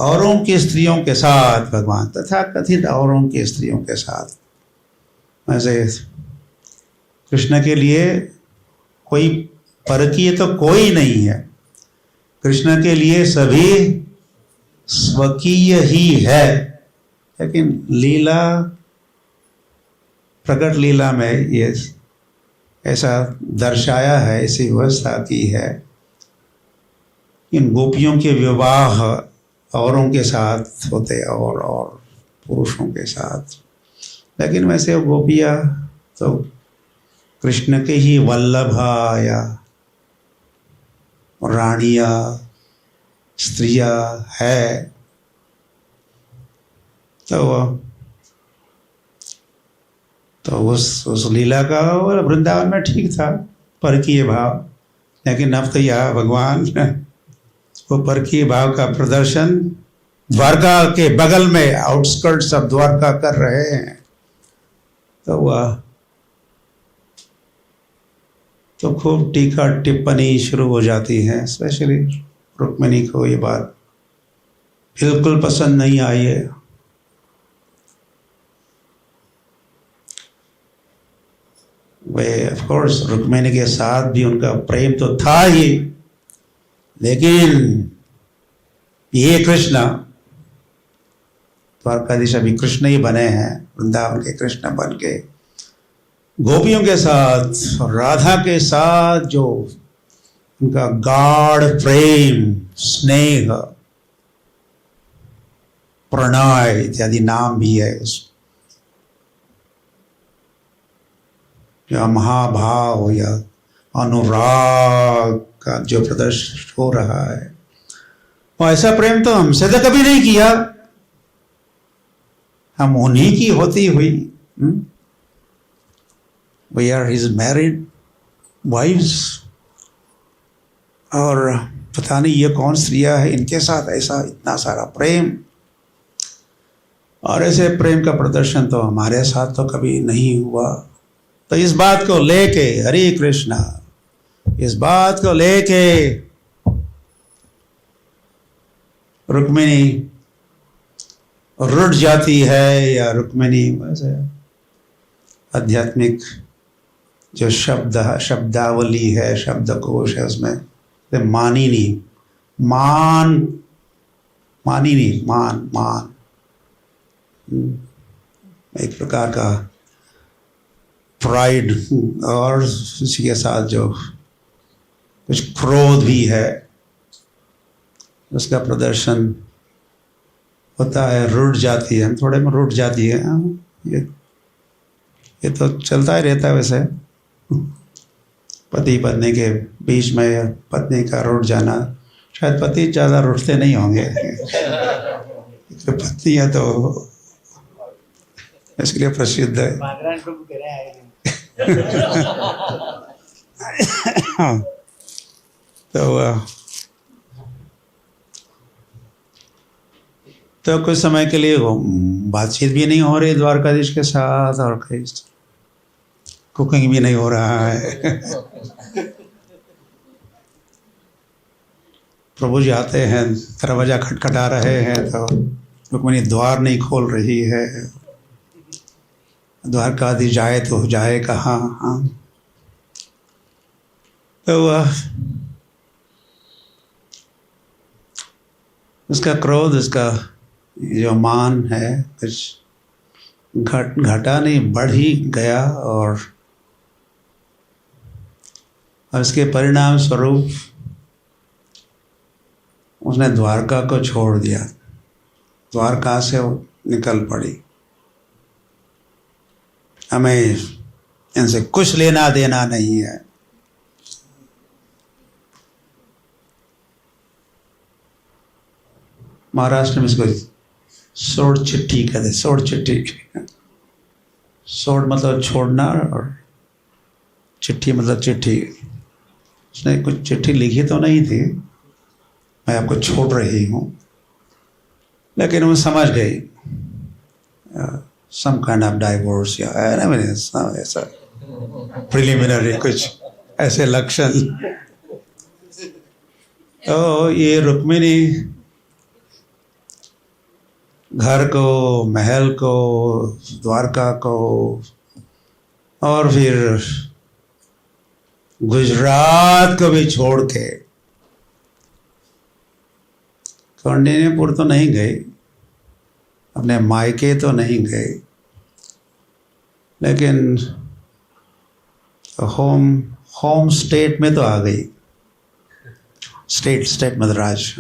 औरों की स्त्रियों के साथ भगवान, तथा कथित औरों की स्त्रियों के साथ। वैसे कृष्ण के लिए कोई परकीय तो कोई नहीं है, कृष्ण के लिए सभी स्वकीय ही है। लेकिन लीला, प्रकट लीला में ये ऐसा दर्शाया है, ऐसी व्यवस्था की है, इन गोपियों के विवाह औरों के साथ होते और पुरुषों के साथ। लेकिन वैसे गोपियाँ तो कृष्ण के ही वल्लभा या रानिया, स्त्रिया है। तो उस लीला का वृंदावन में ठीक था, परकीय भाव। लेकिन अब तो यह भगवान वो परकीय भाव का प्रदर्शन द्वारका के बगल में, आउटस्कर्ट्स ऑफ द्वारका कर रहे हैं। तो वह तो खूब टीका टिप्पणी शुरू हो जाती है। स्पेशली रुक्मिणी को ये बात बिल्कुल पसंद नहीं आई है। वे ऑफ कोर्स रुक्मिणी के साथ भी उनका प्रेम तो था ही, लेकिन ये कृष्ण, द्वारकाधीश अभी कृष्ण ही बने हैं, वृंदावन के कृष्ण बन के गोपियों के साथ, राधा के साथ जो उनका गाढ़ प्रेम, स्नेह, प्रणय इत्यादि नाम भी है, या महाभाव या अनुराग का जो प्रदर्शन हो रहा है, वो ऐसा प्रेम तो हमसे तो कभी नहीं किया। हम उन्हीं की होती हुई, we are his married wives, और पता नहीं ये कौन स्त्रियां है, इनके साथ ऐसा इतना सारा प्रेम। और ऐसे प्रेम का प्रदर्शन तो हमारे साथ तो कभी नहीं हुआ। तो इस बात को लेके, हरे कृष्णा, इस बात को लेके रुक्मिणी रुठ जाती है, या रुक्मिणी वैसे आध्यात्मिक जो शब्दावली है, शब्दकोश है, उसमें मानिनी, मान एक प्रकार का प्राइड, और उसी के साथ जो कुछ क्रोध भी है, उसका प्रदर्शन होता है। रुठ जाती है, थोड़े में रुठ जाती है। ये तो चलता ही रहता है वैसे। पति पत्नी के बीच में पत्नी का रूठ जाना, शायद पति ज़्यादा रूठते नहीं होंगे तो पत्नियाँ तो इसलिए प्रसिद्ध है। तो कुछ समय के लिए बातचीत भी नहीं हो रही द्वारकाधीश के साथ, और कहीं कुकिंग भी नहीं हो रहा है। प्रभु जी आते हैं, दरवाजा खटखटा रहे हैं तो रुक्मिणी द्वार नहीं खोल रही है। द्वारकाधीश जाए तो जाए कहाँ? हाँ, तो उसका क्रोध, उसका जो मान है कुछ घटा नहीं, बढ़ ही गया, और इसके परिणाम स्वरूप उसने द्वारका को छोड़ दिया, द्वारका से वो निकल पड़ी। हमें इनसे कुछ लेना देना नहीं है। महाराष्ट्र में इसको सोड़ चिट्ठी कहते, सोड़ चिट्ठी। सोड़ मतलब छोड़ना और चिट्ठी मतलब चिट्ठी। उसने कुछ चिट्ठी लिखी तो नहीं थी, मैं आपको छोड़ रही हूँ, लेकिन वो समझ गई सम काइंड ऑफ डाइवोर्स या ऐसा प्रिलिमिनरी कुछ ऐसे लक्षण। तो ये रुक्मिणी घर को, महल को, द्वारका को, और फिर गुजरात को भी छोड़ के कौंडिन्यपुर तो नहीं गई, अपने मायके तो नहीं गए, लेकिन होम स्टेट में तो आ गई। स्टेट मद्रास,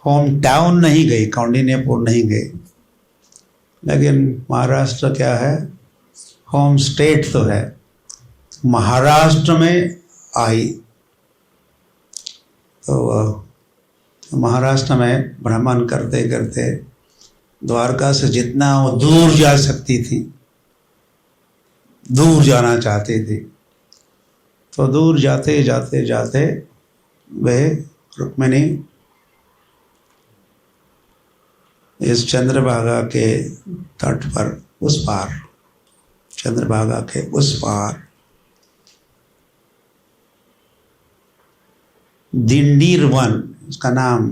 होम टाउन नहीं गई, कौंडिन्यपुर नहीं गई, लेकिन महाराष्ट्र क्या है, होम स्टेट तो है। महाराष्ट्र में आई तो महाराष्ट्र में भ्रमण करते करते द्वारका से जितना वो दूर जा सकती थी, दूर जाना चाहती थी, तो दूर जाते जाते जाते वे रुक्मिणी इस चंद्रभागा के तट पर, उस पार, चंद्रभागा के उस पार दिंडीर वन, उसका नाम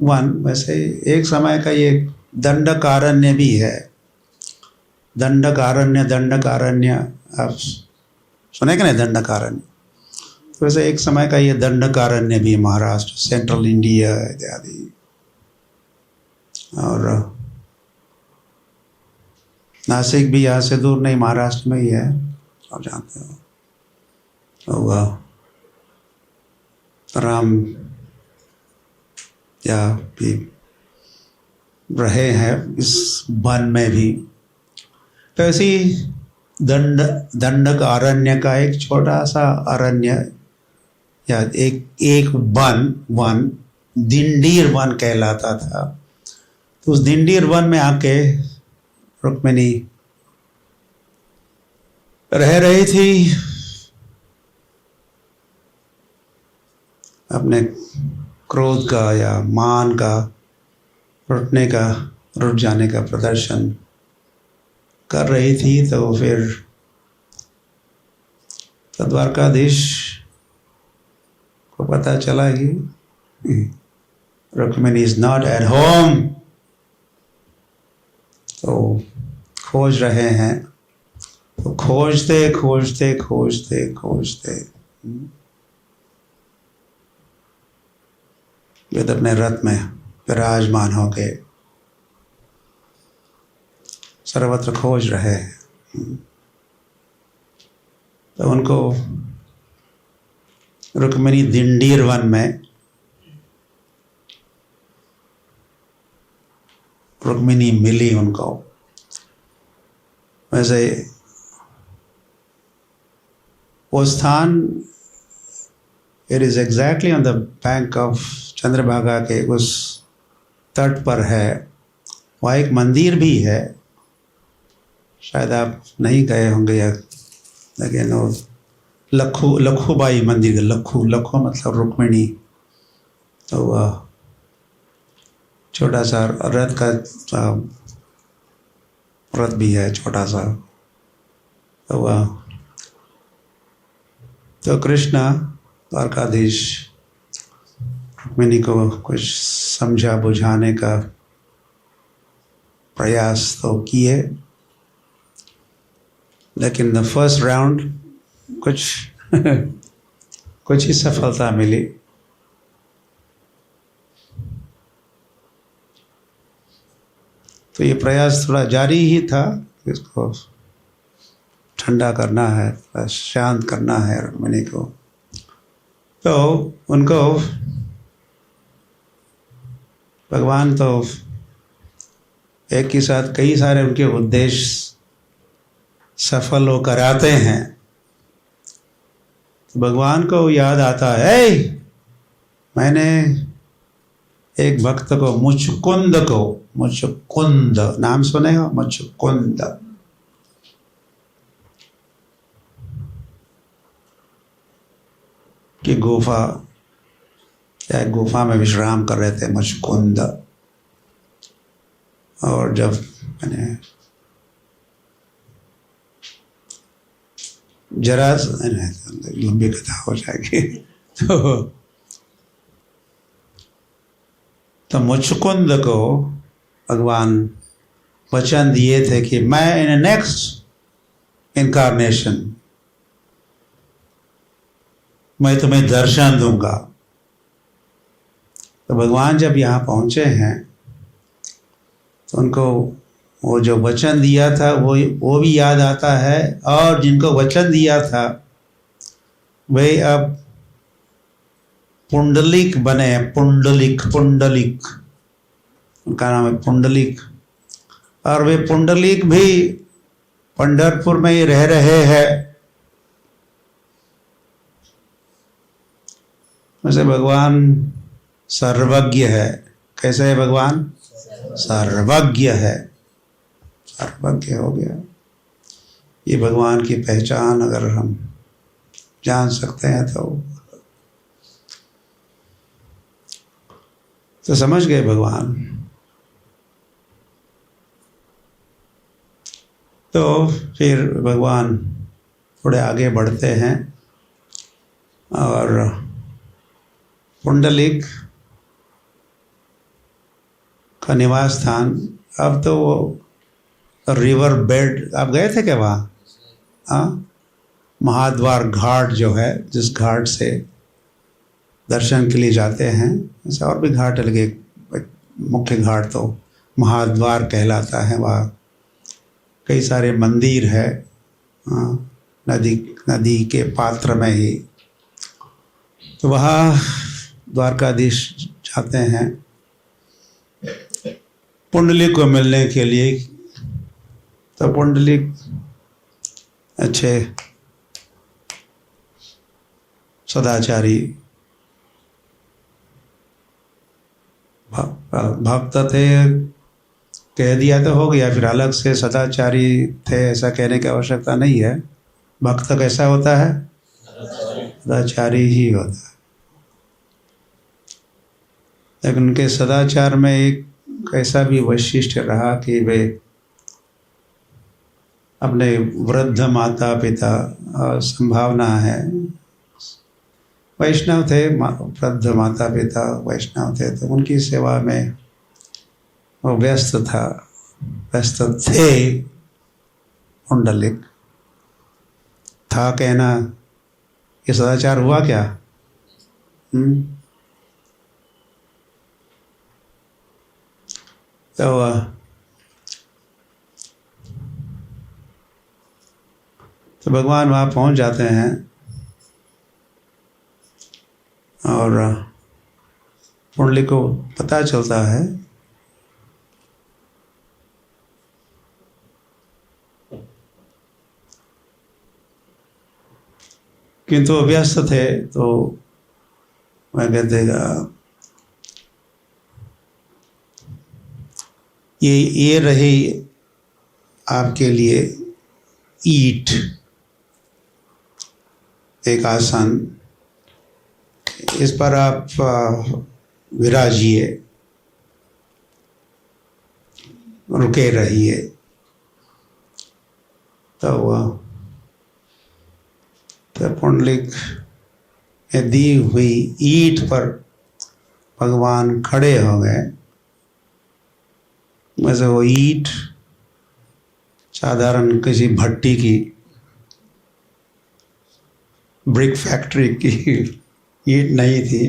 वन, वैसे एक समय का ये दंडकारण्य भी है। दंडकारण्य आप सुने कि नहीं? दंडकारण्य, वैसे एक समय का ये दंडकारण्य भी महाराष्ट्र, सेंट्रल इंडिया इत्यादि। और नासिक भी यहाँ से दूर नहीं, महाराष्ट्र में ही है, आप जानते हो। तो वह राम या भी रहे हैं इस वन में भी। तो ऐसी दंडक अरण्य का एक छोटा सा अरण्य या एक वन दिंडीर वन कहलाता था। तो उस दिंडीर वन में आके रुक्मिणी रह रही थी, अपने क्रोध का या मान का रुठ जाने का प्रदर्शन कर रही थी। तो फिर द्वारकाधीश को पता चला कि Rukmini is not at home, तो खोज रहे हैं। तो खोजते खोजते खोजते खोजते वे तो अपने रथ में विराजमान हो गए, सर्वत्र खोज रहे हैं। तो उनको रुक्मिणी दिंडीर वन में रुक्मिणी मिली उनको। वैसे वो स्थान it is exactly on the bank of Chandrabhaga के उस तट पर है। वहाँ एक मंदिर भी है, शायद आप नहीं गए होंगे या, लेकिन वो लखूबाई मंदिर, लखू मतलब रुक्मिणी। तो वह छोटा सा रथ का रथ भी है, छोटा सा। तो वह तो कृष्णा द्वारकाधीश रुक्मिणी को कुछ समझा बुझाने का प्रयास तो किए, लेकिन द फर्स्ट राउंड कुछ कुछ ही सफलता मिली। तो ये प्रयास थोड़ा जारी ही था, इसको ठंडा करना है, शांत करना है रुक्मिणी को। तो उनको भगवान तो एक ही साथ कई सारे उनके उद्देश्य सफल हो कराते हैं। तो भगवान को याद आता है, मैंने एक भक्त को मुचकुंद नाम सुने हो? मुचकुंद की गुफा या गुफा में विश्राम कर रहे थे मुचकुंद। और जब मैंने जरा लंबी कथा हो जाएगी तो मुचकुंद को भगवान वचन दिए थे कि मैं इन नेक्स्ट इनकारनेशन मैं तुम्हें दर्शन दूंगा। तो भगवान जब यहाँ पहुँचे हैं तो उनको वो जो वचन दिया था वो भी याद आता है, और जिनको वचन दिया था वे अब पुंडलिक बने। पुंडलिक उनका नाम है पुंडलिक, और वे पुंडलिक भी पंढरपुर में ही रह रहे हैं। वैसे भगवान सर्वज्ञ है। कैसे है भगवान? सर्वज्ञ है, सर्वज्ञ हो गया। ये भगवान की पहचान अगर हम जान सकते हैं तो समझ गए भगवान। तो फिर भगवान थोड़े आगे बढ़ते हैं और पुंडलिक का निवास स्थान, अब तो वो रिवर बेड, आप गए थे क्या वहाँ? हाँ, महाद्वार घाट जो है, जिस घाट से दर्शन के लिए जाते हैं, ऐसे और भी घाट लगे, मुख्य घाट तो महाद्वार कहलाता है। वहाँ कई सारे मंदिर है, नदी के पात्र में ही। तो वहाँ द्वारकाधीश जाते हैं पुंडलिक को मिलने के लिए। तो पुंडलिक अच्छे सदाचारी भक्त थे, कह दिया तो हो गया, फिर अलग से सदाचारी थे ऐसा कहने की आवश्यकता नहीं है। भक्त कैसा होता है? सदाचारी ही होता है। लेकिन उनके सदाचार में एक ऐसा भी वैशिष्ट्य रहा कि वे अपने वृद्ध माता पिता, संभावना है वैष्णव थे, वृद्ध माता पिता वैष्णव थे, तो उनकी सेवा में वो व्यस्त थे। पुंडलिक था कहना, ये सदाचार हुआ क्या? तो भगवान वहाँ पहुँच जाते हैं और पुंडलिक को पता चलता है किंतु वो व्यस्त थे, तो मैं कहते ये रही आपके लिए ईट, एक आसन, इस पर आप विराजिए, रुके रहिए। तो पुंडलिक दी हुई ईंट पर भगवान खड़े हो गए। वैसे वो ईंट साधारण किसी भट्टी की, ब्रिक फैक्ट्री की ईंट नहीं थी।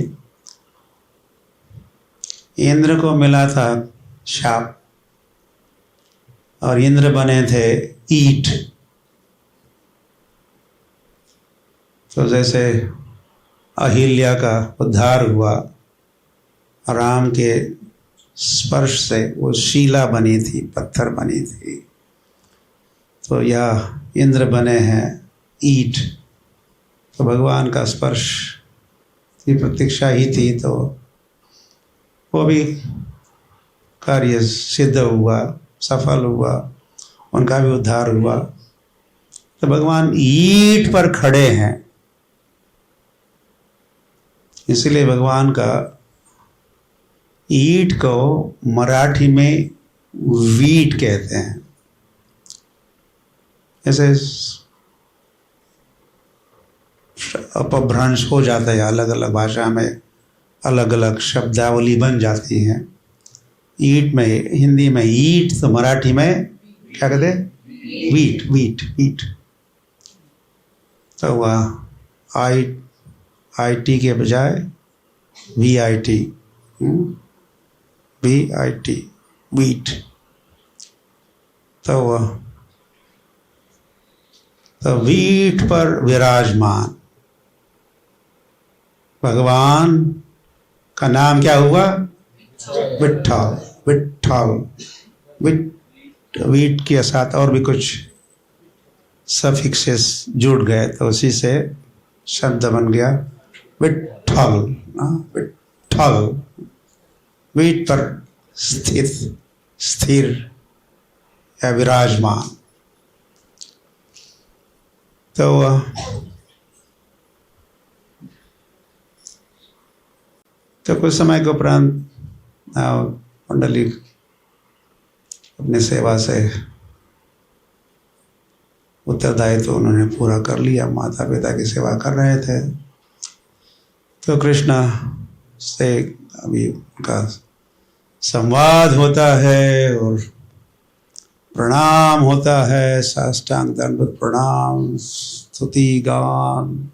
इंद्र को मिला था शाप, और इंद्र बने थे ईंट। तो जैसे अहिल्या का उद्धार हुआ, राम के स्पर्श से वो शिला बनी थी, पत्थर बनी थी। तो यह इंद्र बने हैं ईंट। तो भगवान का स्पर्श की प्रतीक्षा ही थी, तो वो भी कार्य सिद्ध हुआ, सफल हुआ, उनका भी उद्धार हुआ। तो भगवान ईंट पर खड़े हैं, इसलिए भगवान का ईंट को मराठी में वीट कहते हैं। ऐसे अपभ्रंश हो जाता है, अलग अलग भाषा में अलग अलग शब्दावली बन जाती है। ईंट में हिंदी में ईंट, तो मराठी में क्या कहते हैं? Wheat, wheat, wheat. तो वह आई टी के बजाय VIT, VIT, वीट। तो वीट पर विराजमान भगवान का नाम क्या हुआ? विट्ठल, विट्ठल। वीट के साथ और भी कुछ सफिक्सेस जुड़ गए, तो उसी से शब्द बन गया विट्ठल। विट्ठल, वीट पर स्थित, स्थिर या विराजमान। तो कुछ समय के उपरांत पुंडलिक अपनी सेवा से उत्तरदायित्व उन्होंने पूरा कर लिया, माता पिता की सेवा कर रहे थे। तो कृष्ण से अभी उनका संवाद होता है और प्रणाम होता है, साष्टांग दंडवत प्रणाम, स्तुति गान।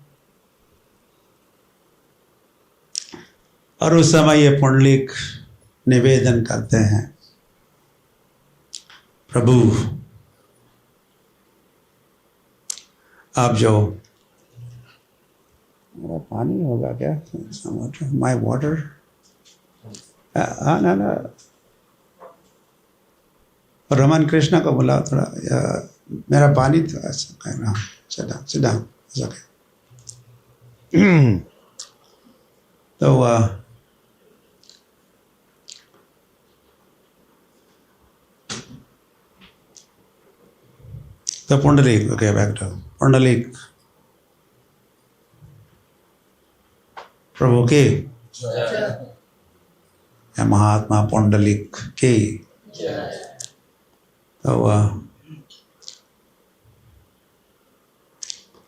और उस समय ये पुंडलिक निवेदन करते हैं, प्रभु आप जो, मेरा पानी होगा क्या? My water? हाँ ना, रमन कृष्ण को बुला थोड़ा, मेरा पानी था, ऐसा कहना। सिद्धा तो Pundalik, okay, back to Pundalik. प्रभु के या महात्मा पुंडलिक के। तो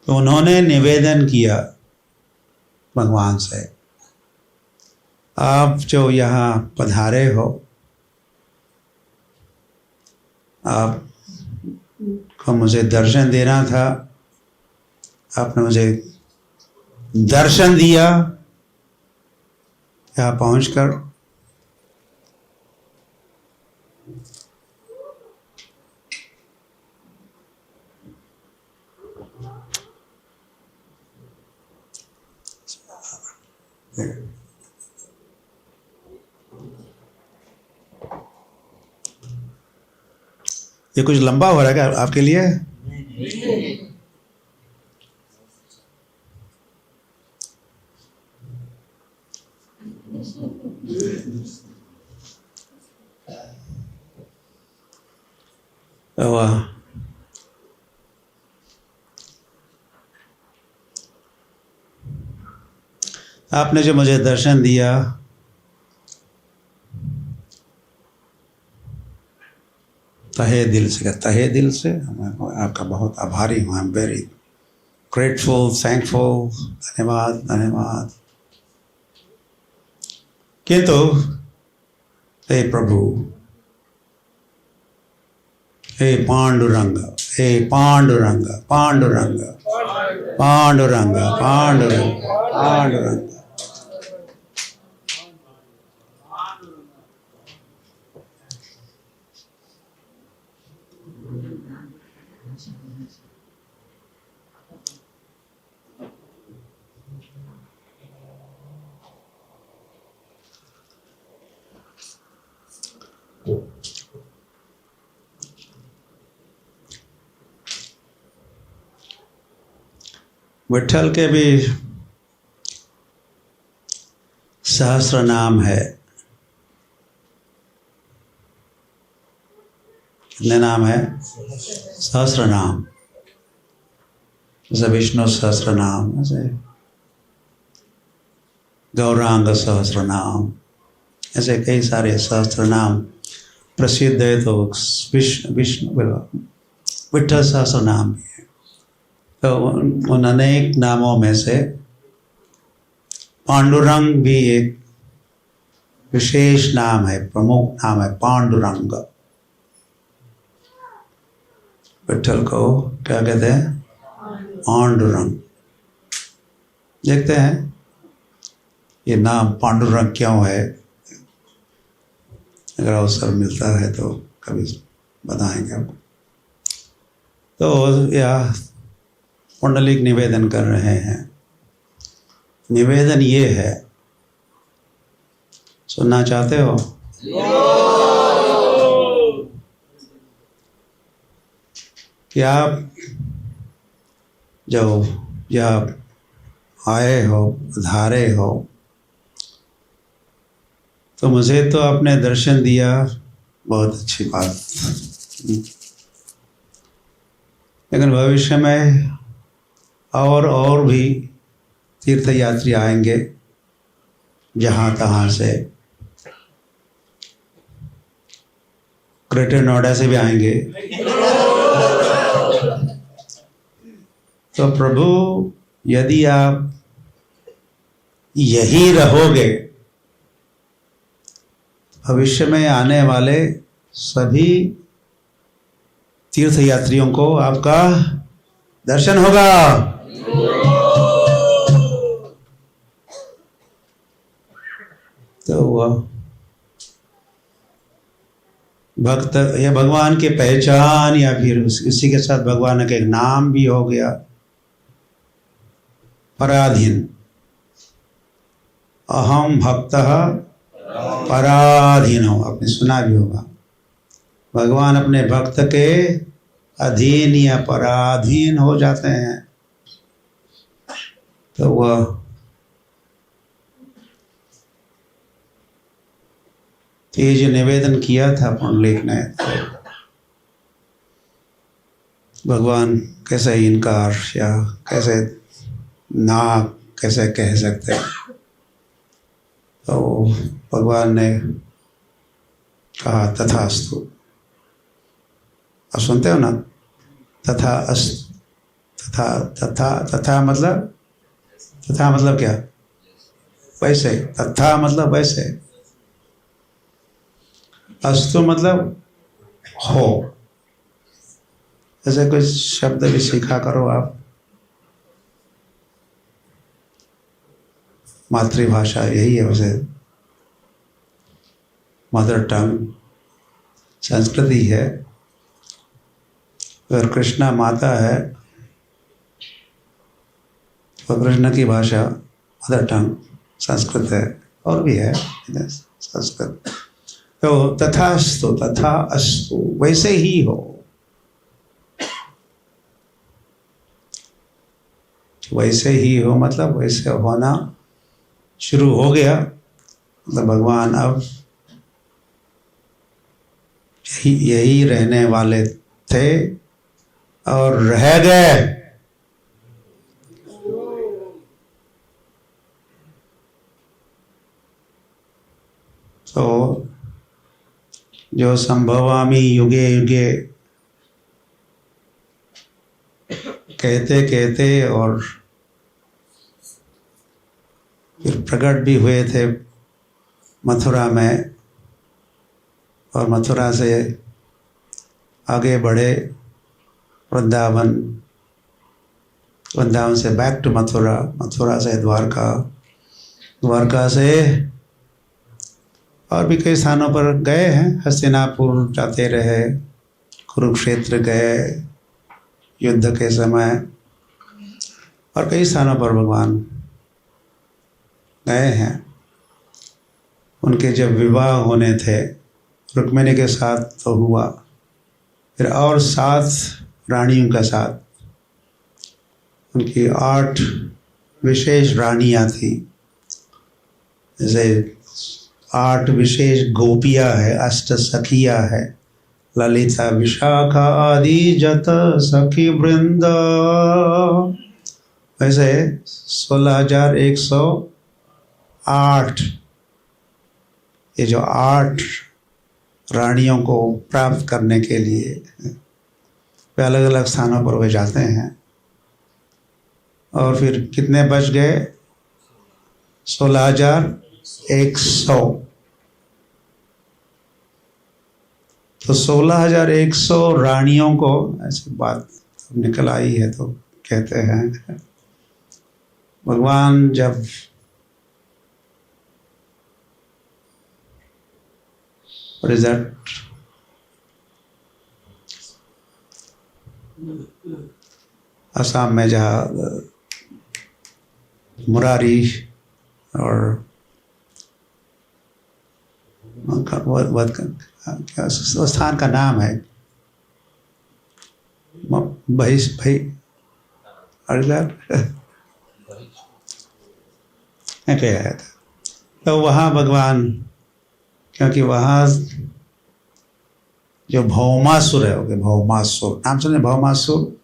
उन्होंने निवेदन किया भगवान से, आप जो यहाँ पधारे हो, आप को मुझे दर्शन देना था, आपने मुझे दर्शन दिया यहाँ पहुंचकर। ये कुछ लंबा हो रहा है क्या आपके लिए? वाह, आपने जो मुझे दर्शन दिया, तहे दिल से, मैं आपका बहुत आभारी हूँ। I am very grateful, thankful. धन्यवाद, धन्यवाद। किंतु हे प्रभु, हे पांडुरंग, हे पांडुरंग, पांडुरंग, पांडुरंग, पांडुरंग, पांडुरंग। विठल के भी सहस्र नाम है। कितने नाम है? सहस्र नाम। जैसे विष्णु सहस्र नाम, जैसे गौरांग सहस्र नाम, ऐसे कई सारे सहस्र नाम प्रसिद्ध है। तो विठल सहस्र नाम भी है। तो उन अनेक नामों में से पांडुरंग भी एक विशेष नाम है, प्रमुख नाम है पांडुरंग। विठल को क्या कहते हैं? पांडुरंग। देखते हैं ये नाम पांडुरंग क्यों है। अगर अवसर मिलता है तो कभी बताएंगे आपको। तो यह पुंडलिक निवेदन कर रहे हैं। निवेदन ये है, सुनना चाहते हो? कि आप जब आए हो, धारे हो, तो मुझे तो आपने दर्शन दिया, बहुत अच्छी बात। लेकिन भविष्य में और भी तीर्थ यात्री आएंगे जहाँ तहाँ से, ग्रेटर नोएडा से भी आएंगे। तो प्रभु, यदि आप यही रहोगे, भविष्य में आने वाले सभी तीर्थ यात्रियों को आपका दर्शन होगा। तो वह भक्त या भगवान की पहचान, या फिर इसी के साथ भगवान का एक नाम भी हो गया, पराधीन। अहम भक्तः पराधीनो, आपने सुना भी होगा। भगवान अपने भक्त के अधीन या पराधीन हो जाते हैं। तो वह ये जो निवेदन किया था पुंडलिक ने, तो भगवान कैसे इनकार या कैसे ना कैसे कह सकते हैं। तो भगवान ने कहा तथास्तु। आप सुनते हो ना, तथा मतलब क्या? वैसे। तथा मतलब वैसे। अस्तु मतलब हो। ऐसे कुछ शब्द भी सीखा करो आप। मातृभाषा यही है वैसे, मदर टंग संस्कृति है। अगर कृष्णा माता है तो कृष्ण की भाषा मदर टंग संस्कृत है, और भी है संस्कृत। तो तथास्तु, तथा अस्तु, वैसे ही हो। वैसे ही हो मतलब वैसे होना शुरू हो गया, तो भगवान अब यही रहने वाले थे और रह गए। तो जो संभवामि युगे युगे कहते कहते और फिर प्रकट भी हुए थे मथुरा में, और मथुरा से आगे बढ़े वृंदावन, वृंदावन से बैक टू मथुरा, मथुरा से द्वारका, द्वारका से और भी कई स्थानों पर गए हैं। हस्तिनापुर जाते रहे, कुरुक्षेत्र गए युद्ध के समय, और कई स्थानों पर भगवान गए हैं। उनके जब विवाह होने थे रुक्मिणी के साथ तो हुआ, फिर और 7 रानियों के साथ, उनकी 8 विशेष रानियां थी। जैसे 8 विशेष गोपियां है, अष्ट सखियां है, ललिता विशाखा आदि जत सखी वृंद। वैसे 16,108 ये जो 8 रानियों को प्राप्त करने के लिए वे अलग अलग स्थानों पर वे जाते हैं। और फिर कितने बच गए? 16,100। तो 16,100 रानियों को, ऐसी बात निकल आई है तो कहते हैं भगवान जब रिजल्ट असम में जहाँ मुरारी और क्या स्थान का नाम है, भाई हरिद्वार क्या आया था। तो वहाँ भगवान, क्योंकि वहाँ जो भौमासुर है, भौमासुर नाम सुने? भौमासुर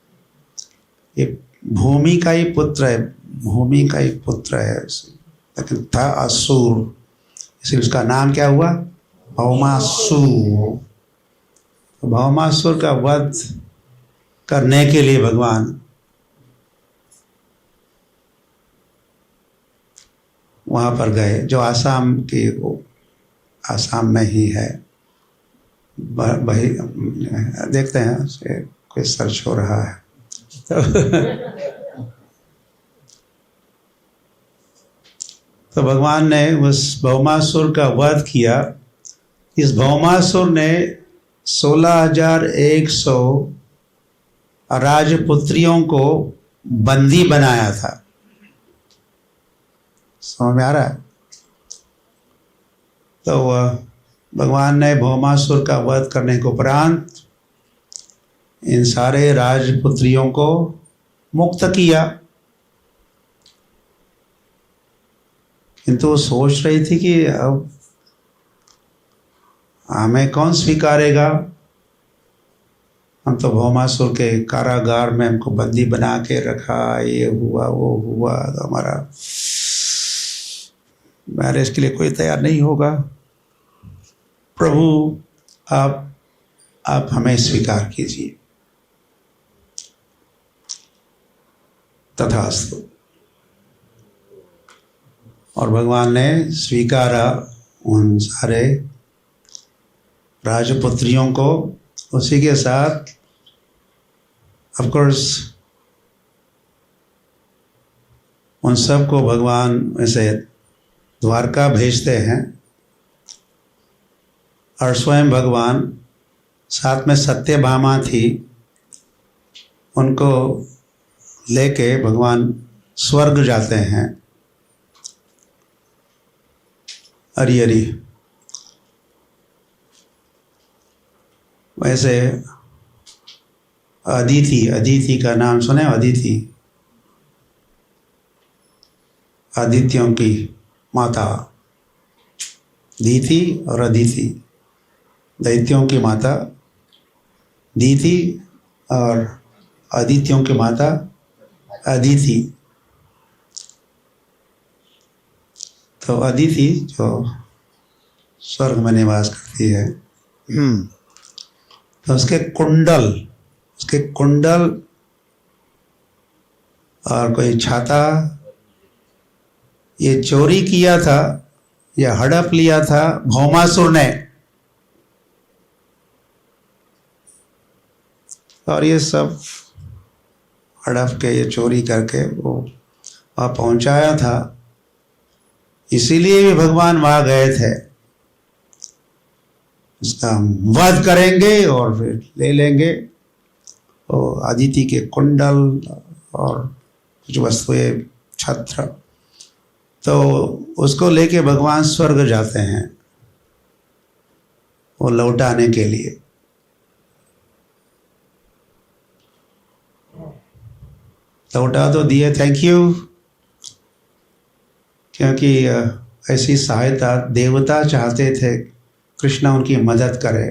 ये भूमि का ही पुत्र है, भूमि का ही पुत्र है, लेकिन था असुर, इसलिए उसका नाम क्या हुआ? भौमासुर। भौमासुर का वध करने के लिए भगवान वहाँ पर गए, जो आसाम की, वो आसाम में ही है। वही देखते हैं, कोई सर्च हो रहा है तो भगवान ने उस भौमासुर का वध किया। इस भौमासुर ने 16,100 राजपुत्रियों को बंदी बनाया था। समझ में आ रहा है? तो भगवान ने भौमासुर का वध करने के उपरांत इन सारे राजपुत्रियों को मुक्त किया। किंतु वो सोच रही थी कि अब हमें कौन स्वीकारेगा, हम तो भौमासुर के कारागार में हमको बंदी बना के रखा, ये हुआ वो हुआ, तो हमारा मैरिज के लिए कोई तैयार नहीं होगा। प्रभु आप हमें स्वीकार कीजिए। तथास्तु। और भगवान ने स्वीकारा उन सारे राजपुत्रियों को। उसी के साथ ऑफ कोर्स उन सब को भगवान वैसे द्वारका भेजते हैं, और स्वयं भगवान, साथ में सत्यभामा थी, उनको लेके भगवान स्वर्ग जाते हैं। हरी हरी। वैसे अदिति का नाम सुने? अदिति, आदित्यों की माता, दीति और अदिति, दैत्यों की माता दीति और आदित्यों की माता अदिति। तो अदिति जो स्वर्ग में निवास करती है, तो उसके कुंडल और कोई छाता ये चोरी किया था या हड़प लिया था भौमासुर ने, और ये सब हड़प के ये चोरी करके वो वहाँ पहुँचाया था। इसीलिए भी भगवान वहाँ गए थे, इसका वध करेंगे और फिर ले लेंगे और अदिति के कुंडल और कुछ वस्तुएं, छत्र, तो उसको लेके भगवान स्वर्ग जाते हैं वो लौटाने के लिए। लौटा तो दिए, थैंक यू, क्योंकि ऐसी सहायता देवता चाहते थे कृष्ण उनकी मदद करे,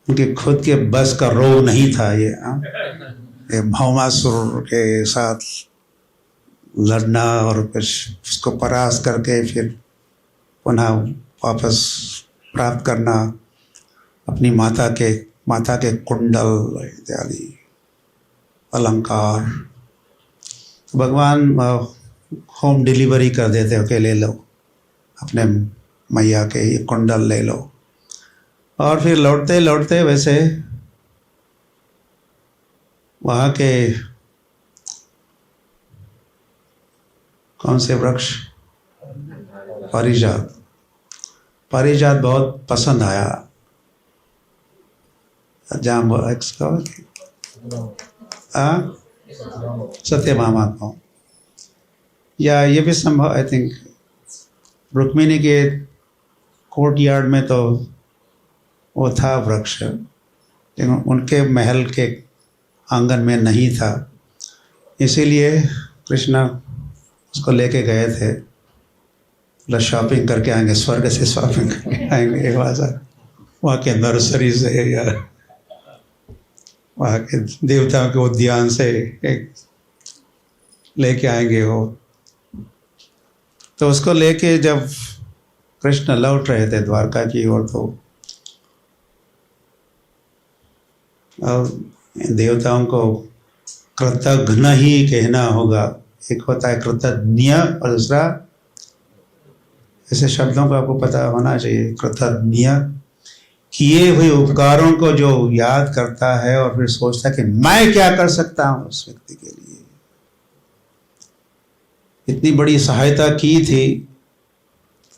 उनके खुद के बस का रोग नहीं था ये भौमासुर के साथ लड़ना और फिर उसको परास्त करके फिर पुनः वापस प्राप्त करना अपनी माता के कुंडल इत्यादि अलंकार। भगवान होम डिलीवरी कर देते हो कि ले लो अपने मैया के ये कुंडल ले लो। और फिर लौटते लौटते वैसे वहाँ के कौन से वृक्ष, पारिजात बहुत पसंद आया। जाम सत्यभामा को, या ये भी संभव, आई थिंक रुक्मिणी के कोर्ट यार्ड में तो वो था वृक्ष, लेकिन उनके महल के आंगन में नहीं था, इसीलिए कृष्ण उसको लेके गए थे। मतलब शॉपिंग करके आएंगे, स्वर्ग से शॉपिंग करके आएंगे एक बार वहाँ के नर्सरी से या वहाँ के देवताओं के उद्यान से एक लेके आएंगे वो। तो उसको लेके जब कृष्ण लौट रहे थे द्वारका की ओर, तो देवताओं को कृतघ्न ही कहना होगा। एक होता है कृतज्ञ और दूसरा, ऐसे शब्दों को आपको पता होना चाहिए। कृतज्ञ, किए हुए उपकारों को जो याद करता है और फिर सोचता है कि मैं क्या कर सकता हूं उस व्यक्ति के लिए। इतनी बड़ी सहायता की थी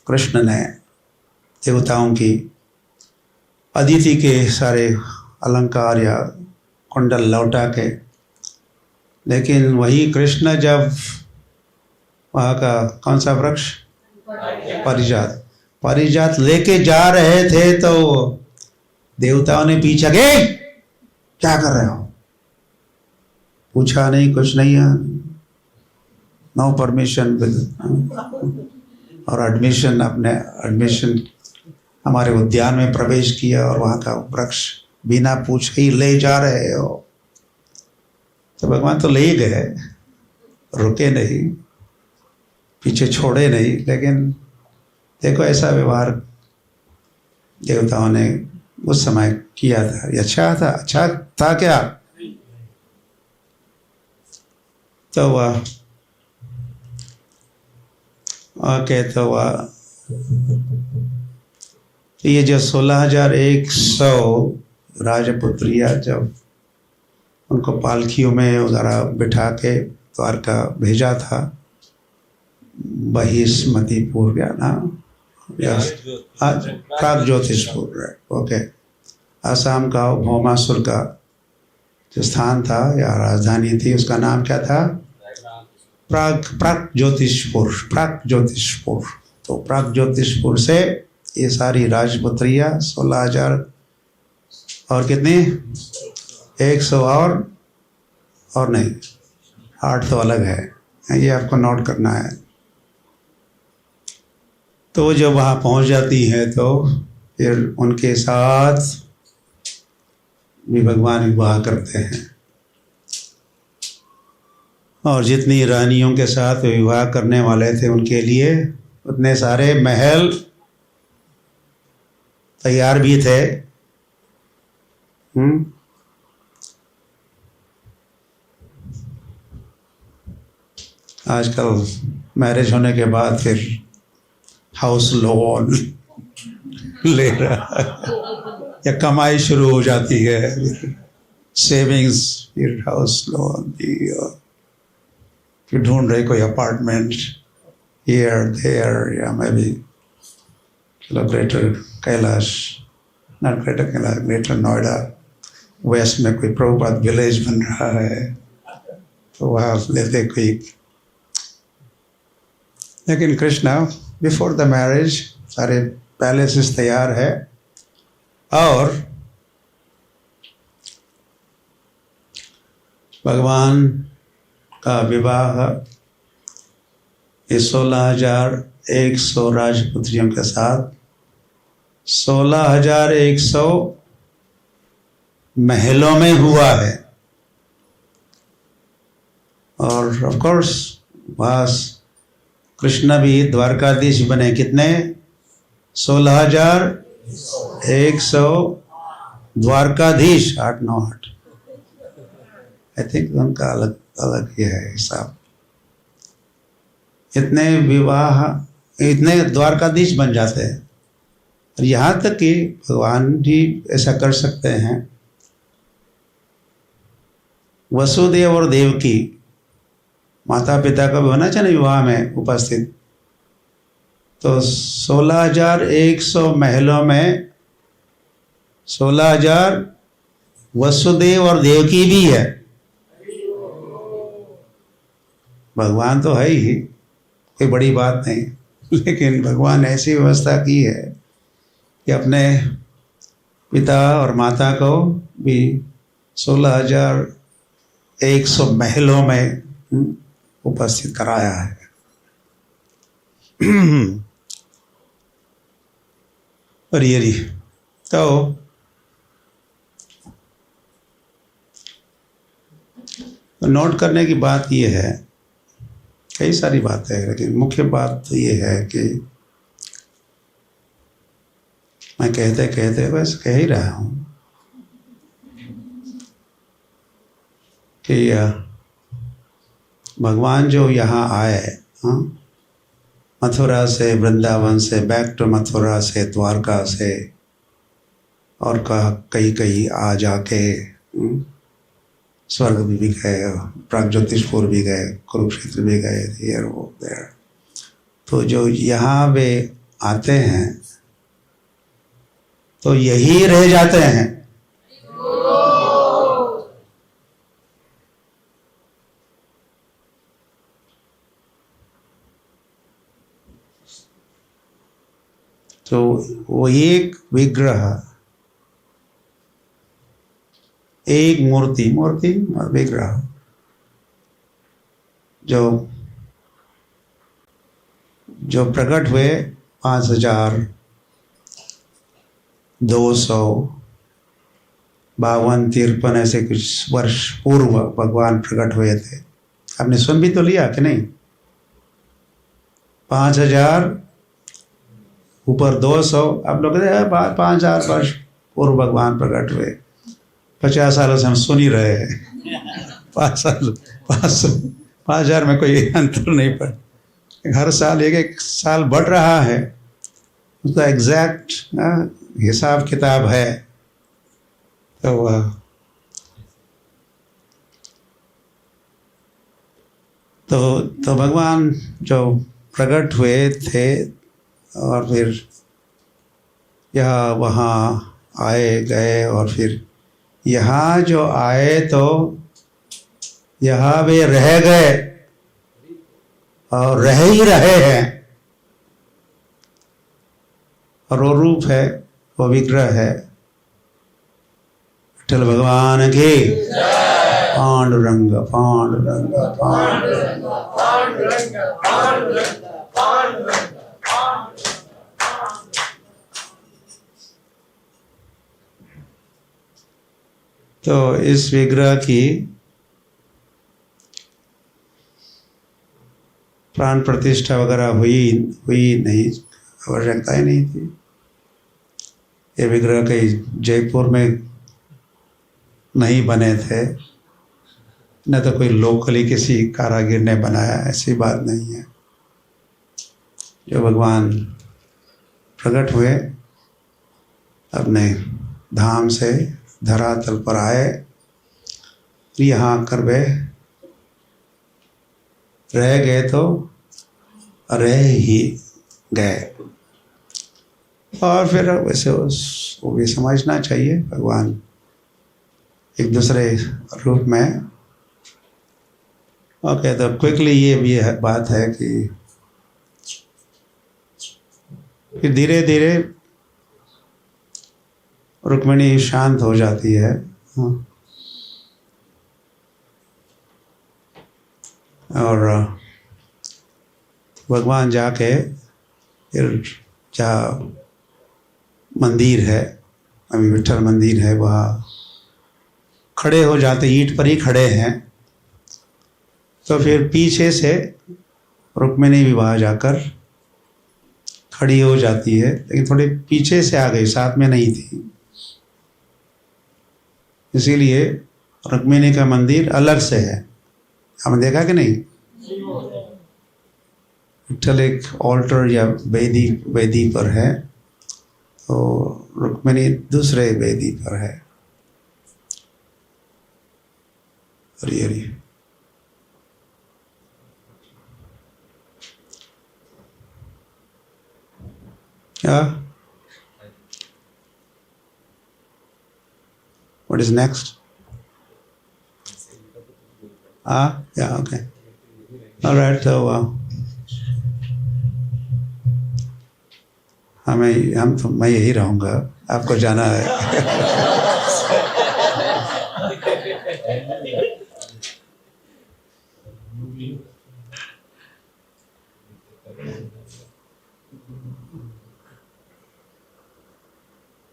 कृष्ण ने देवताओं की, अदिति के सारे अलंकार या कुंडल लौटा के, लेकिन वही कृष्ण जब वहाँ का कौन सा वृक्ष, पारिजात लेके जा रहे थे, तो देवताओं ने पीछा के क्या कर रहे हो, पूछा नहीं, कुछ नहीं है, नो परमिशन और एडमिशन हमारे उद्यान में प्रवेश किया और वहाँ का वृक्ष बिना पूछे ही ले जा रहे हो। तो भगवान तो ले ही गए, रुके नहीं, पीछे छोड़े नहीं, लेकिन देखो ऐसा व्यवहार देवताओं ने उस समय किया था। ये अच्छा था क्या? तो वह कहता हुआ ये जो 16,100 राजपुत्रियाँ जब उनको पालकियों में वगैरह बिठा के द्वारका भेजा था, बहिष्मतीपुर या ना, प्रागज्योतिषपुर, ओके, आसाम का भौमासुर का जो स्थान था या राजधानी थी, उसका नाम क्या था? प्रागज्योतिषपुर। तो प्रागज्योतिषपुर से ये सारी राजपुत्रियाँ 16,000 और कितनी 100 और नहीं 8 तो अलग है, ये आपको नोट करना है। तो जब वहाँ पहुँच जाती हैं तो फिर उनके साथ भी भगवान विवाह करते हैं। और जितनी रानियों के साथ विवाह करने वाले थे उनके लिए उतने सारे महल तैयार भी थे। आजकल मैरिज होने के बाद फिर हाउस लोन ले रहा है या कमाई शुरू हो जाती है, सेविंग्स, फिर हाउस लोन भी, और फिर ढूंढ रहे कोई अपार्टमेंट हियर देयर, या मैं भी greater Kailash, not greater Kailash, greater Noida west में कोई प्रभुपाद विलेज बन रहा है तो वहाँ लेते कोई। लेकिन कृष्णा बिफोर द मैरिज सारे पैलेसेस तैयार है और भगवान का विवाह इस 16,100 राजपुत्रियों के साथ 16,100 महलों में हुआ है। और ऑफ कोर्स बस कृष्ण भी द्वारकाधीश बने, कितने? 16,100 द्वारकाधीश, 8 आई थिंक उनका अलग अलग ही है हिसाब। इतने विवाह, इतने द्वारकाधीश बन जाते हैं। और यहाँ तक कि भगवान भी ऐसा कर सकते हैं। वसुदेव और देवकी माता पिता का भी होना चाहिए विवाह में उपस्थित, तो 16,100 महलों में 16,000 वसुदेव और देवकी भी है। भगवान तो है ही, कोई बड़ी बात नहीं, लेकिन भगवान ऐसी व्यवस्था की है कि अपने पिता और माता को भी 16,100 महलों में उपस्थित कराया है। और ये तो नोट करने की बात ये है, कई सारी बातें हैं, लेकिन मुख्य बात तो ये है कि मैं कहते कहते बस कह ही रहा हूँ कि भगवान जो यहाँ आए, मथुरा से, वृंदावन से, बैक टू मथुरा से, द्वारका से, और कहीं कहीं आ जाके स्वर्ग भी गए, प्रागज्योतिषपुर भी गए, कुरुक्षेत्र भी गए, हियर वो देयर। तो जो यहाँ वे आते हैं तो यही रह जाते हैं। तो वो एक विग्रह, एक मूर्ति और विग्रह जो प्रकट हुए 5,252-53 ऐसे कुछ वर्ष पूर्व भगवान प्रकट हुए थे। आपने सुन भी तो लिया कि नहीं? 5,000 ऊपर 200, आप लोग 5,000 वर्ष पूर्व भगवान प्रकट हुए। 50 सालों से हम सुन ही रहे हैं। 5,000 में कोई अंतर नहीं पड़, हर साल एक साल बढ़ रहा है, उसका एग्जैक्ट हिसाब किताब है। तो भगवान जो प्रकट हुए थे और फिर यहाँ वहाँ आए गए, और फिर यहाँ जो आए तो यहाँ वे रह गए और रह ही रहे हैं। और वो रूप है, वो विग्रह है विठ्ठल भगवान की। पांडुरंग पांडुरंग पांडुरंग पांडुरंग पांडुरंग पांडुरंग पांडुरंग। तो इस विग्रह की प्राण प्रतिष्ठा वगैरह हुई नहीं, आवश्यकता ही नहीं थी। ये विग्रह कहीं जयपुर में नहीं बने थे, न तो कोई लोकली किसी कारागिर ने बनाया, ऐसी बात नहीं है। जो भगवान प्रकट हुए, अपने धाम से धरातल पर आए, यहाँ आकर वे रह गए तो रह ही गए। और फिर वैसे वो भी समझना चाहिए, भगवान एक दूसरे रूप में। ओके, तो क्विकली ये भी बात है कि फिर धीरे धीरे रुक्मिणी शांत हो जाती है। और भगवान जाके फिर जहाँ मंदिर है, अभी विठल मंदिर है, वहाँ खड़े हो जाते, ईंट पर ही खड़े हैं। तो फिर पीछे से रुक्मिणी भी वहाँ जाकर खड़ी हो जाती है, लेकिन थोड़े पीछे से आ गई, साथ में नहीं थी। इसीलिए रुक्मिणी का मंदिर अलग से है। आपने देखा कि नहीं? विठल एक ऑल्टर या वेदी पर है, तो रुक्मिणी दूसरे वेदी पर है। Hari Hari. Yeah. What is next? Yeah, okay. All right, so मैं यही रहूँगा, आपको जाना है।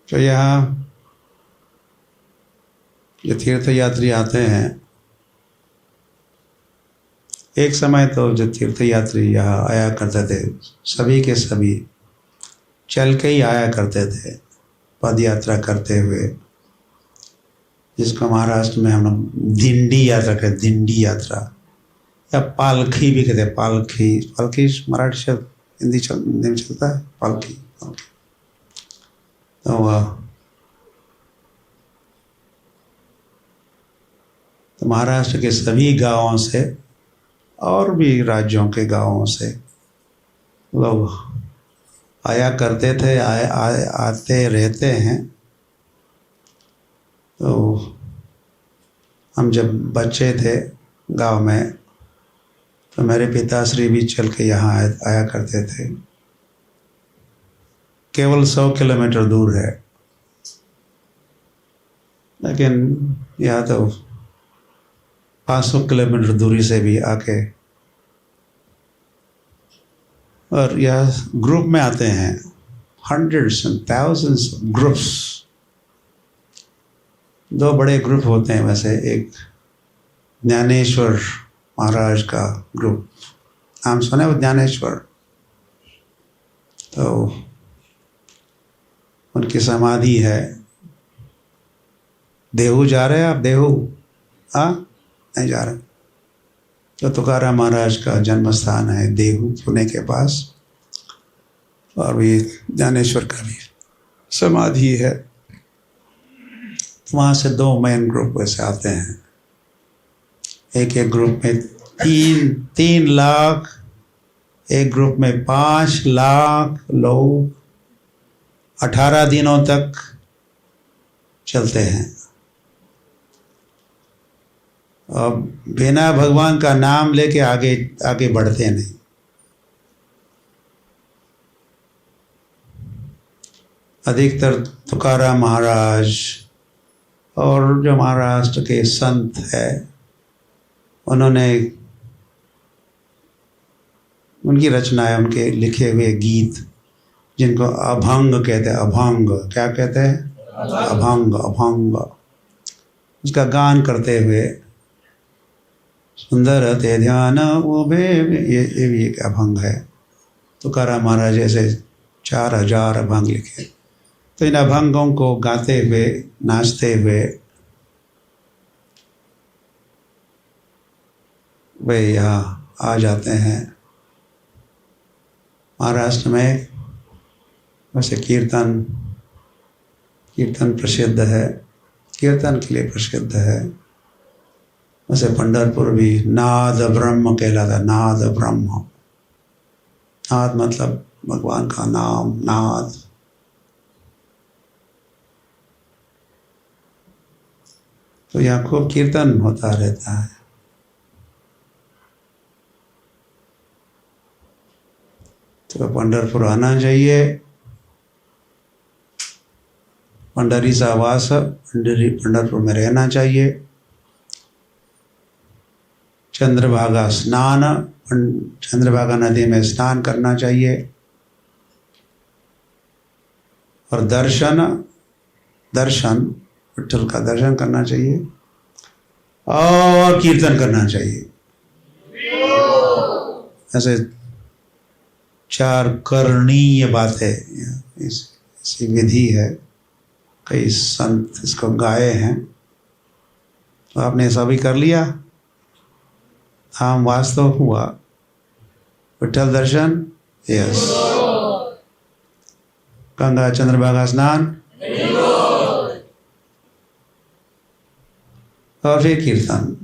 तो यहाँ जो तीर्थ यात्री आते हैं, एक समय तो जो तीर्थ यात्री यहाँ आया करते थे, सभी के सभी चल के ही आया करते थे, पद यात्रा करते हुए, जिसको महाराष्ट्र में हम लोग दिंडी यात्रा कहते, दिंडी यात्रा या पालखी भी कहते हैं। पालखी मराठी शब्द हिंदी में चलता है, पालखी। तो महाराष्ट्र के सभी गांवों से और भी राज्यों के गांवों से लोग आया करते थे, आते रहते हैं। तो हम जब बच्चे थे गांव में, तो मेरे पिताश्री भी चल के यहाँ आया करते थे। केवल 100 किलोमीटर दूर है, लेकिन यहाँ तो 500 किलोमीटर दूरी से भी आके, और यह ग्रुप में आते हैं, hundreds and thousands ग्रुप्स। 2 बड़े ग्रुप होते हैं वैसे, एक ज्ञानेश्वर महाराज का ग्रुप, नाम सुने वो ज्ञानेश्वर? तो उनकी समाधि है। देहू जा रहे हैं आप? देहू? नहीं जा रहे। तो तुकाराम महाराज का जन्म स्थान है देहू, पुणे के पास, और भी ज्ञानेश्वर का भी समाधि है। वहाँ से 2 मेन ग्रुप वैसे आते हैं। एक ग्रुप में 3 लाख, एक ग्रुप में 5 लाख लोग 18 दिनों तक चलते हैं। अब बिना भगवान का नाम लेके आगे बढ़ते नहीं। अधिकतर तुकाराम महाराज और जो महाराष्ट्र के संत है, उन्होंने उनकी रचनाएं, उनके लिखे हुए गीत, जिनको अभंग कहते हैं। अभंग क्या कहते हैं? अभंग। उसका गान करते हुए सुंदर ते ध्यान उभे, ये भी एक अभंग है। तुकाराम महाराज जैसे 4000 अभंग लिखे। तो इन अभंगों को गाते हुए, नाचते हुए वे यहाँ आ जाते हैं। महाराष्ट्र में वैसे कीर्तन प्रसिद्ध है, कीर्तन के लिए प्रसिद्ध है। वैसे पंढरपुर भी नाद ब्रह्म कहलाता, नाद ब्रह्म। नाद मतलब भगवान का नाम, नाद। तो यहाँ खूब कीर्तन होता रहता है। तो पंढरपुर आना चाहिए। पंडरी सा वास, पंढरपुर में रहना चाहिए। चंद्रभागा स्नान, चंद्रभागा नदी में स्नान करना चाहिए। और दर्शन विठ्ठल का दर्शन करना चाहिए और कीर्तन करना चाहिए। ऐसे 4 करणीय बातें ऐसी विधि है। कई संत इसको गाए हैं। तो आपने सभी कर लिया। धाम वास्तव हुआ, विठ्ठल दर्शन, यस। गंगा चंद्रभागा स्नान और फिर कीर्तन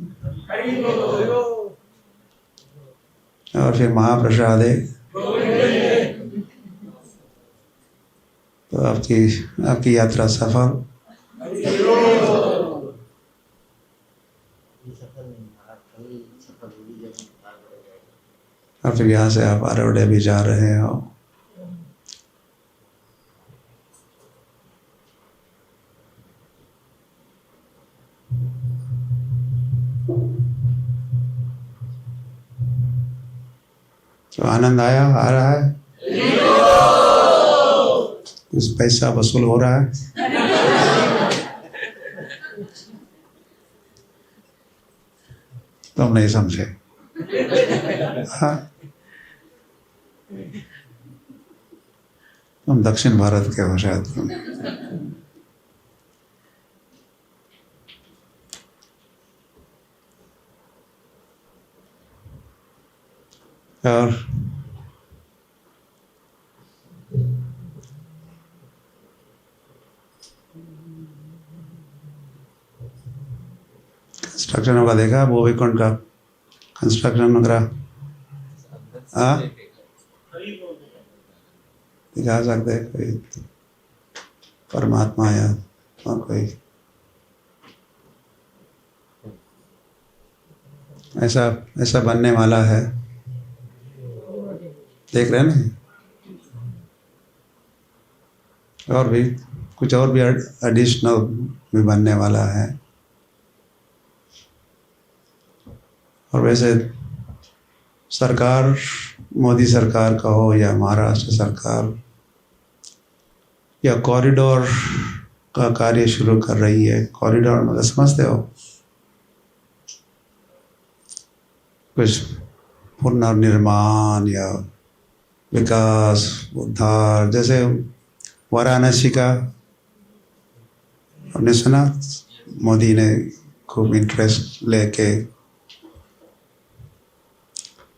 और फिर महाप्रसाद है। तो आपकी यात्रा सफल। और फिर यहाँ से आप आरोडे भी जा रहे हो। तो आनंद आया, आ रहा है? कुछ पैसा वसूल हो रहा है? तुम नहीं समझे। हाँ, तुम दक्षिण भारत के हो शायद। और कंस्ट्रक्शन होगा, देखा वो विकुंठ का कंस्ट्रक्शन वगैरह? हाँ, दिखा सकते कोई परमात्मा या और कोई ऐसा बनने वाला है, देख रहे हैं ना? और भी कुछ और भी एडिशनल भी बनने वाला है। और वैसे सरकार, मोदी सरकार का हो या महाराष्ट्र सरकार, या कॉरिडोर का कार्य शुरू कर रही है। कॉरिडोर मतलब समझते हो? कुछ पुनर्निर्माण या विकास, उद्धार। जैसे वाराणसी का हमने सुना, मोदी ने खूब इंटरेस्ट लेके।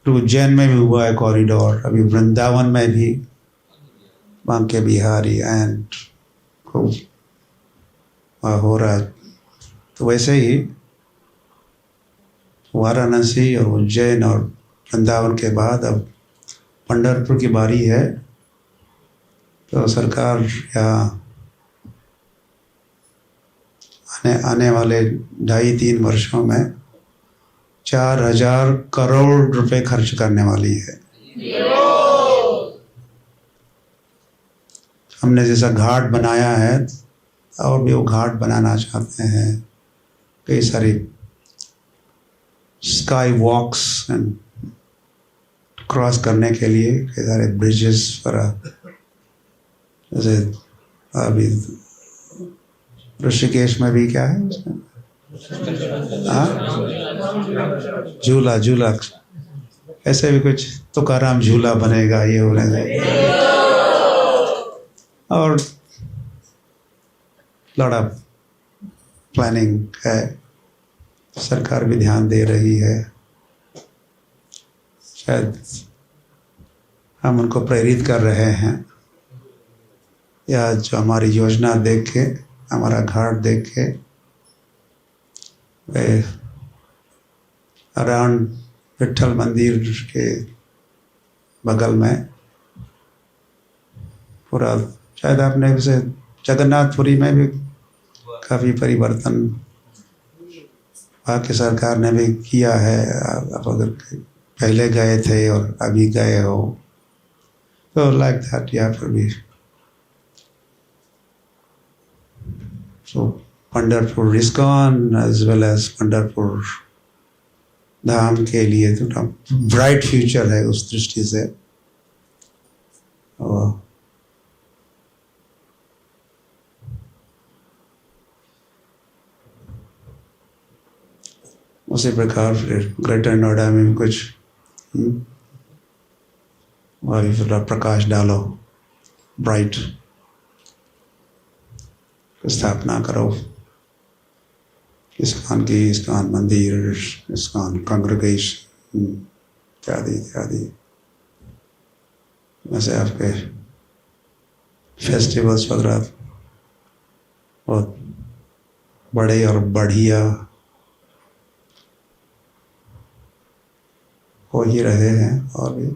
उज्जैन में भी हुआ है कॉरिडोर, अभी वृंदावन में भी, बांके बिहारी एंड खूब हो रहा है। तो वैसे ही वाराणसी और उज्जैन और वृंदावन के बाद अब पंढरपुर की बारी है। तो सरकार या आने वाले 2.5-3 वर्षों में 4000 करोड़ रुपए खर्च करने वाली है। हमने जैसा घाट बनाया है और भी वो घाट बनाना चाहते हैं। कई सारी स्काई वॉक्स एंड क्रॉस करने के लिए कई सारे ब्रिजेस पर, जैसे अभी ऋषिकेश में भी क्या है, हाँ, झूला झूला, ऐसे भी कुछ तुकाराम झूला बनेगा, ये होने से। और लड़ा प्लानिंग है, सरकार भी ध्यान दे रही है। शायद हम उनको प्रेरित कर रहे हैं, या जो हमारी योजना देख के, हमारा घाट देख के, वे अराउंड विट्ठल मंदिर के बगल में पूरा, शायद आपने उसे जगन्नाथपुरी में भी काफ़ी परिवर्तन वहाँ की सरकार ने भी किया है। आप अगर पहले गए थे और अभी गए हो तो लाइक दैट यहाँ पर भी। So Pandharpur ISKCON as well as Pandharpur Dham के लिए थोड़ा ब्राइट फ्यूचर है उस दृष्टि से। और उसी प्रकार फिर ग्रेटर नोएडा में भी कुछ वही थोड़ा प्रकाश डालो, ब्राइट स्थापना करो इस्कॉन मंदिर, इस्कॉन कांग्रेगेशन इत्यादि इत्यादि। वैसे आपके फेस्टिवल्स वगैरह बहुत बड़े और बढ़िया हो ही रहे हैं, और भी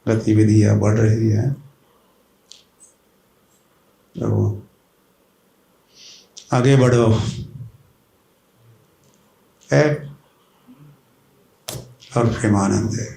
गतिविधियाँ बढ़ रही हैं। तो आगे बढ़ो है और प्रेमानंद है।